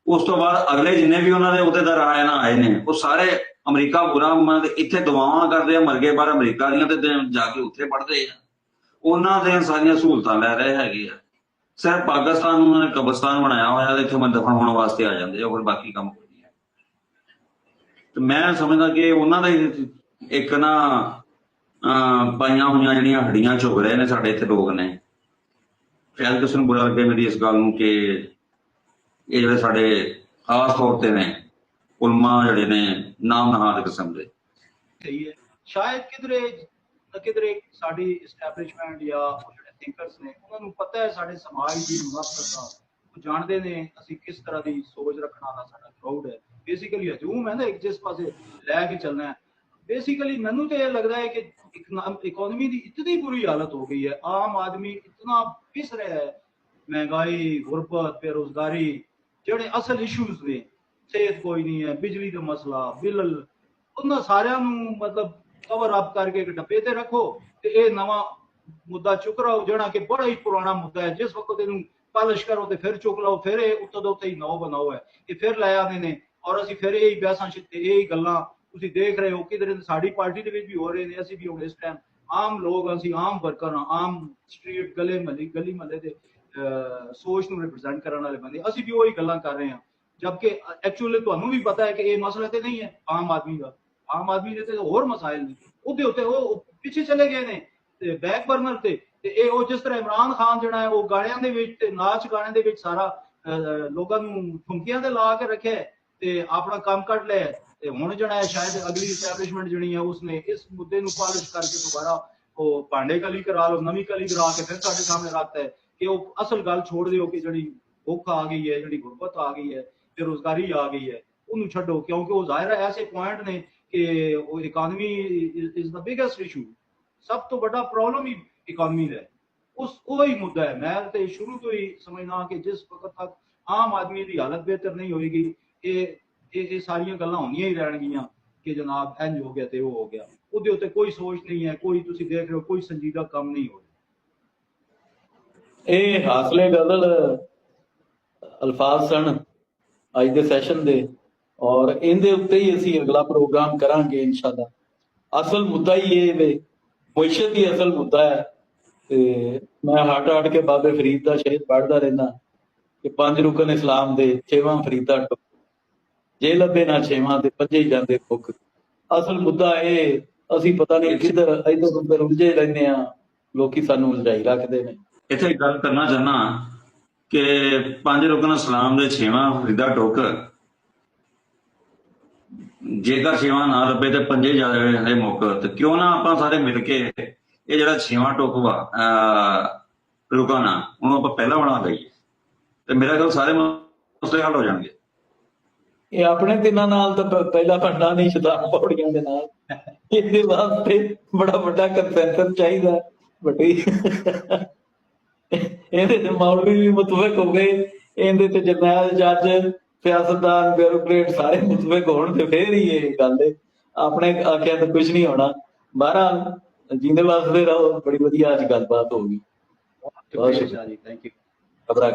[SPEAKER 3] ਉਸ ਤੋਂ ਬਾਅਦ ਅਗਲੇ ਜਿੰਨੇ ਵੀ ਉਹਨਾਂ ਦੇ ਅਹੁਦੇਦਾਰ ਆਏ ਨੇ, ਉਹ ਸਾਰੇ ਅਮਰੀਕਾ ਪੂਰਾ ਇੱਥੇ ਦੁਆਵਾਂ ਕਰਦੇ ਆ, ਮਰਗੇ ਬਾਹਰ ਅਮਰੀਕਾ ਦੀਆਂ, ਤੇ ਜਾ ਕੇ ਉੱਥੇ ਪੜ੍ਹਦੇ ਆ, ਉਹਨਾਂ ਦੀਆਂ ਸਾਰੀਆਂ ਸਹੂਲਤਾਂ ਲੈ ਰਹੇ ਹੈਗੇ ਆ। ਸਿਰਫ ਪਾਕਿਸਤਾਨ ਨੂੰ ਉਹਨਾਂ ਨੇ ਕਬਰਸਤਾਨ ਬਣਾਇਆ ਹੋਇਆ ਤੇ ਇੱਥੇ ਦਫਨ ਹੋਣ ਵਾਸਤੇ ਆ ਜਾਂਦੇ ਆ, ਹੋਰ ਬਾਕੀ ਕੰਮ ਕੋਈ ਨਹੀਂ ਹੈ। ਤੇ ਮੈਂ ਸਮਝਦਾ ਕਿ ਉਹਨਾਂ ਦੇ ਇੱਕ ਨਾ ਪਾਈਆਂ ਹੋਈਆਂ ਜਿਹੜੀਆਂ ਹੱਡੀਆਂ ਝੁਕ ਰਹੇ ਨੇ ਸਾਡੇ ਇੱਥੇ ਲੋਕ ਨੇ। ਸ਼ਾਇਦ ਕਿਸੇ ਨੂੰ ਬੁਰਾ ਲੱਗੇ ਮੇਰੀ ਇਸ ਗੱਲ ਨੂੰ ਕਿ ਇਹ ਜਿਹੜੇ ਸਾਡੇ ਖਾਸ ਤੌਰ ਤੇ ਨੇ ਉਲਮਾ ਜਿਹੜੇ ਨੇ ਨਾਮ ਨਹਾਦ ਕਿਸਮ ਦੇ,
[SPEAKER 1] ਸਹੀ ਹੈ, ਸ਼ਾਇਦ ਕਿਧਰੇ ਸਾਡੀ ਇਸਟੈਬਲਿਸ਼ਮੈਂਟ ਜਾਂ ਜਿਹੜੇ ਥਿੰਕਰਸ ਨੇ ਉਹਨਾਂ ਨੂੰ ਪਤਾ ਹੈ ਸਾਡੇ ਸਮਾਜ ਦੀ ਮੁਨਾਫਤ ਦਾ, ਉਹ ਜਾਣਦੇ ਨੇ ਅਸੀਂ ਕਿਸ ਤਰ੍ਹਾਂ ਦੀ ਸੋਚ ਰੱਖਣ ਵਾਲਾ ਸਾਡਾ ਕਰਾਊਡ ਹੈ। ਬੇਸਿਕਲੀ ਹਜੂਮ ਹੈ ਨਾ ਇੱਕ ਜਿਸ ਪਾਸੇ ਲੈ ਕੇ ਚੱਲਣਾ ਹੈ। ਬੇਸਿਕਲੀ ਮੈਨੂੰ ਤਾਂ ਇਹ ਲੱਗਦਾ ਹੈ ਕਿ ਇਕਨੋਮੀ ਦੀ ਇਤਨੀ ਬੁਰੀ ਹਾਲਤ ਹੋ ਗਈ ਹੈ, ਆਮ ਆਦਮੀ ਇਤਨਾ ਪਿਸ ਰਿਹਾ ਹੈ, ਮਹਿੰਗਾਈ, ਗੁਰਬਤ, ਬੇਰੁਜ਼ਗਾਰੀ, ਜਿਹੜੇ ਅਸਲ ਇਸ਼ੂਜ਼ ਨੇ, ਸਿਹਤ ਕੋਈ ਨਹੀਂ ਹੈ, ਬਿਜਲੀ ਦਾ ਮਸਲਾ, ਬਿੱਲ, ਉਹਨਾਂ ਸਾਰਿਆਂ ਨੂੰ ਮਤਲਬ ਕਵਰ ਅਪ ਕਰਕੇ ਇੱਕ ਡੱਬੇ ਤੇ ਰੱਖੋ ਤੇ ਇਹ ਨਵਾਂ ਮੁੱਦਾ ਚੁੱਕ ਰਹੋ ਜਿਹੜਾ ਕਿ ਬੜਾ ਹੀ ਪੁਰਾਣਾ ਮੁੱਦਾ ਹੈ। ਜਿਸ ਵਕਤ ਇਹਨੂੰ ਪਾਲਿਸ਼ ਕਰੋ ਤੇ ਫਿਰ ਚੁੱਕ ਲਓ, ਫਿਰ ਇਹ ਉੱਤੇ ਦੇ ਉੱਤੇ ਹੀ ਨੌ ਬਣਾਓ ਹੈ, ਇਹ ਫਿਰ ਲੈ ਆਉਂਦੇ ਨੇ ਔਰ ਅਸੀਂ ਫਿਰ ਇਹੀ ਬਹਿਸਾਂ ਤੇ ਇਹੀ ਗੱਲਾਂ ਤੁਸੀਂ ਦੇਖ ਰਹੇ ਹੋ ਕਿਧਰ ਸਾਡੀ ਪਾਰਟੀ ਦੇ ਵਿੱਚ ਵੀ ਹੋ ਰਹੇ ਨੇ। ਅਸੀਂ ਵੀ ਹੁਣ ਇਸ ਟਾਈਮ ਆਮ ਲੋਕ, ਅਸੀਂ ਆਮ ਵਰਕਰ ਹਾਂ, ਆਮ ਸਟਰੀਟ ਗਲੀ ਮਹੱਲੇ ਦੇ ਸੋਚ ਨੂੰ ਰਿਪਰੈਜ਼ੈਂਟ ਕਰਨ ਵਾਲੇ ਬੰਦੇ, ਅਸੀਂ ਵੀ ਉਹੀ ਗੱਲਾਂ ਕਰ ਰਹੇ ਹਾਂ। ਜਦਕਿ ਐਕਚੁਅਲੀ ਤੁਹਾਨੂੰ ਵੀ ਪਤਾ ਹੈ ਕਿ ਇਹ ਮਸਲਾ ਤੇ ਨਹੀਂ ਹੈ ਆਮ ਆਦਮੀ ਦਾ, ਆਮ ਆਦਮੀ ਦੇ ਤੇ ਹੋਰ ਮਸਾਇਲ ਨੇ, ਉਹਦੇ ਉੱਤੇ ਉਹ ਪਿੱਛੇ ਚਲੇ ਗਏ ਨੇ ਤੇ ਬੈਕ ਬਰਨਰ ਤੇ ਇਹ ਉਹ ਜਿਸ ਤਰ੍ਹਾਂ ਇਮਰਾਨ ਖਾਨ ਜਿਹੜਾ ਹੈ ਉਹ ਗਾਣਿਆਂ ਦੇ ਵਿੱਚ ਤੇ ਨਾਚ ਗਾਣੇ ਦੇ ਵਿੱਚ ਸਾਰਾ ਲੋਕਾਂ ਨੂੰ ਠੁਮਕੀਆਂ ਤੇ ਲਾ ਕੇ ਰੱਖਿਆ ਤੇ ਆਪਣਾ ਕੰਮ ਕੱਢ ਲਿਆ। ਤੇ ਹੁਣ ਜਿਹੜਾ ਹੈ ਸ਼ਾਇਦ ਅਗਲੀ ਇਸਟੈਬਲਿਸ਼ਮੈਂਟ ਜਿਹੜੀ ਹੈ ਉਸਨੇ ਇਸ ਮੁੱਦੇ ਨੂੰ ਪਾਲਿਸ਼ ਕਰਕੇ ਦੁਬਾਰਾ ਉਹ ਭਾਂਡੇ ਕਲੀ ਕਰਾ ਲਓ, ਨਵੀਂ ਕਲੀ ਕਰਾ ਕੇ ਫਿਰ ਸਾਡੇ ਸਾਹਮਣੇ ਰੱਖਤਾ ਹੈ ਕਿ ਉਹ ਅਸਲ ਗੱਲ ਛੋੜ ਦਿਓ ਕਿ ਜਿਹੜੀ ਭੁੱਖ ਆ ਗਈ ਹੈ, ਜਿਹੜੀ ਗੁਰਬਤ ਆ ਗਈ ਹੈ, ਬੇਰੁਜ਼ਗਾਰੀ ਆ ਗਈ ਹੈ, ਉਹਨੂੰ ਛੱਡੋ। ਕਿਉਂਕਿ ਉਹ ਜ਼ਾਹਿਰ ਹੈ ਐਸੇ ਪੁਆਇੰਟ ਨੇ ਕਿ ਉਹ economy is the biggest issue, ਸਭ ਤੋਂ ਵੱਡਾ ਪ੍ਰੋਬਲਮ ਹੀ ਇਕਨੋਮੀ ਦਾ ਹੈ। ਉਹੀ ਮੁੱਦਾ ਹੈ। ਮੈਂ ਤੇ ਸ਼ੁਰੂ ਤੋਂ ਹੀ ਸਮਝਦਾ ਕਿ ਜਿਸ ਵਕਤ ਤੱਕ ਆਮ ਆਦਮੀ ਦੀ ਹਾਲਤ ਬਿਹਤਰ ਨਹੀਂ ਹੋਏਗੀ ਇਹ ਸਾਰੀਆਂ ਗੱਲਾਂ ਹੋਣੀਆਂ ਹੀ ਰਹਿਣਗੀਆਂ ਕਿ ਜਨਾਬ ਇੰਜ ਹੋ ਗਿਆ ਤੇ ਉਹ ਹੋ ਗਿਆ। ਉਹਦੇ ਉੱਤੇ ਕੋਈ ਸੋਚ ਨਹੀਂ ਹੈ, ਕੋਈ ਤੁਸੀਂ ਦੇਖ ਰਹੇ ਹੋ ਕੋਈ ਸੰਜੀਦਾ ਕੰਮ ਨਹੀਂ ਹੋ ਰਿਹਾ।
[SPEAKER 2] ਇਹ ਹਾਸਲੇ ਗਜ਼ਲ ਅਲਫਾਜ਼ ਸਨ ਅੱਜ ਦੇ ਸੈਸ਼ਨ ਦੇ, ਔਰ ਇਹਦੇ ਉੱਤੇ ਹੀ ਅਸੀਂ ਅਗਲਾ ਪ੍ਰੋਗਰਾਮ ਕਰਾਂਗੇ ਇਨਸ਼ਾਅੱਲਾ। ਅਸਲ ਮੁੱਦਾ ਹੀ ਇਹ ਵੇ, ਮੁਇਸ਼ਤ ਹੀ ਅਸਲ ਮੁੱਦਾ ਹੈ। ਤੇ ਮੈਂ ਹਟ ਕੇ ਬਾਬੇ ਫਰੀਦ ਦਾ ਸ਼ਹੀਦ ਪੜ੍ਹਦਾ ਰਹਿੰਦਾ ਕਿ 5 ਰੁਕਨ ਇਸਲਾਮ ਦੇ 6ਵਾਂ ਫਰੀਦਾ ਟੁੱਕ, ਜੇ ਲੱਭੇ ਨਾ 6ਵਾਂ ਤੇ 5 ਹੀ ਜਾਂਦੇ ਭੁੱਖ। ਅਸਲ ਮੁੱਦਾ ਇਹ, ਅਸੀਂ ਪਤਾ ਨਹੀਂ ਕਿੱਧਰ ਇੱਧਰ ਉੱਧਰ ਉਲਝੇ ਰਹਿੰਦੇ ਆ, ਲੋਕੀ ਸਾਨੂੰ ਉਲਝਾਈ ਰੱਖਦੇ ਨੇ।
[SPEAKER 3] ਇੱਥੇ ਗੱਲ ਕਰਨਾ ਚਾਹੁੰਦਾ ਕਿ 5 ਰੁਕਨ ਇਸਲਾਮ ਦੇ 6ਵਾਂ ਫਰੀਦਾ ਟੁੱਕ, ਜੇਕਰ 6ਵਾਂ ਨਾ ਲੱਭੇ ਤੇ 5 ਜਾਵੇ ਮੁੱਕ। ਤੇ ਕਿਉਂ ਨਾ ਆਪਾਂ ਸਾਰੇ ਮਿਲ ਕੇ ਇਹ ਜਿਹੜਾ 6ਵਾਂ ਟੁੱਕ ਵਾ ਰੁਕਣਾ ਉਹਨੂੰ ਆਪਾਂ ਪਹਿਲਾਂ ਬਣਾ ਦਈਏ ਤੇ ਮੇਰਾ ਖਿਆਲ ਸਾਰੇ ਮਸਲੇ ਹੱਲ ਹੋ ਜਾਣਗੇ।
[SPEAKER 2] ਇਹ ਆਪਣੇ ਦਿਨਾਂ ਨਾਲ ਤਾਂ ਪਹਿਲਾਂ ਭੰਡਾ ਨਹੀਂ, ਸ਼ਤਾਬ ਪੌੜੀਆਂ ਦੇ ਨਾਲ। ਇਹਦੇ ਵਾਸਤੇ ਬੜਾ ਵੱਡਾ ਕੰਸੈਂਸਸ ਚਾਹੀਦਾ, ਵੱਡੀ। ਇਹਦੇ ਤੇ ਮੌਲਵੀ ਵੀ ਮੁਤਫਿਕ ਹੋ ਗਏ, ਇਹਦੇ ਤੇ ਜਰਨੈਲ ਜੱਜ ਸਿਆਸਤਦਾਨ ਬਿਊਰੋਕਰੇਟ ਸਾਰੇ ਮੁਤਫਿਕ ਹੋਣ ਤੇ ਫੇਰ ਹੀ ਇਹ ਗੱਲ ਹੈ। ਆਪਣੇ ਆਖਿਆ ਤਾਂ ਕੁਝ ਨਹੀਂ ਹੋਣਾ। ਬਹਰਾਲ ਜਿੰਦੇ ਵਾਸਤੇ ਰਹੋ। ਬੜੀ ਵਧੀਆ ਅੱਜ ਗੱਲਬਾਤ ਹੋ ਗਈ।
[SPEAKER 1] ਬਹੁਤ ਸ਼ੁਕਰੀਆ ਜੀ, ਥੈਂਕ ਯੂ।
[SPEAKER 2] ਖਬਰਾਂ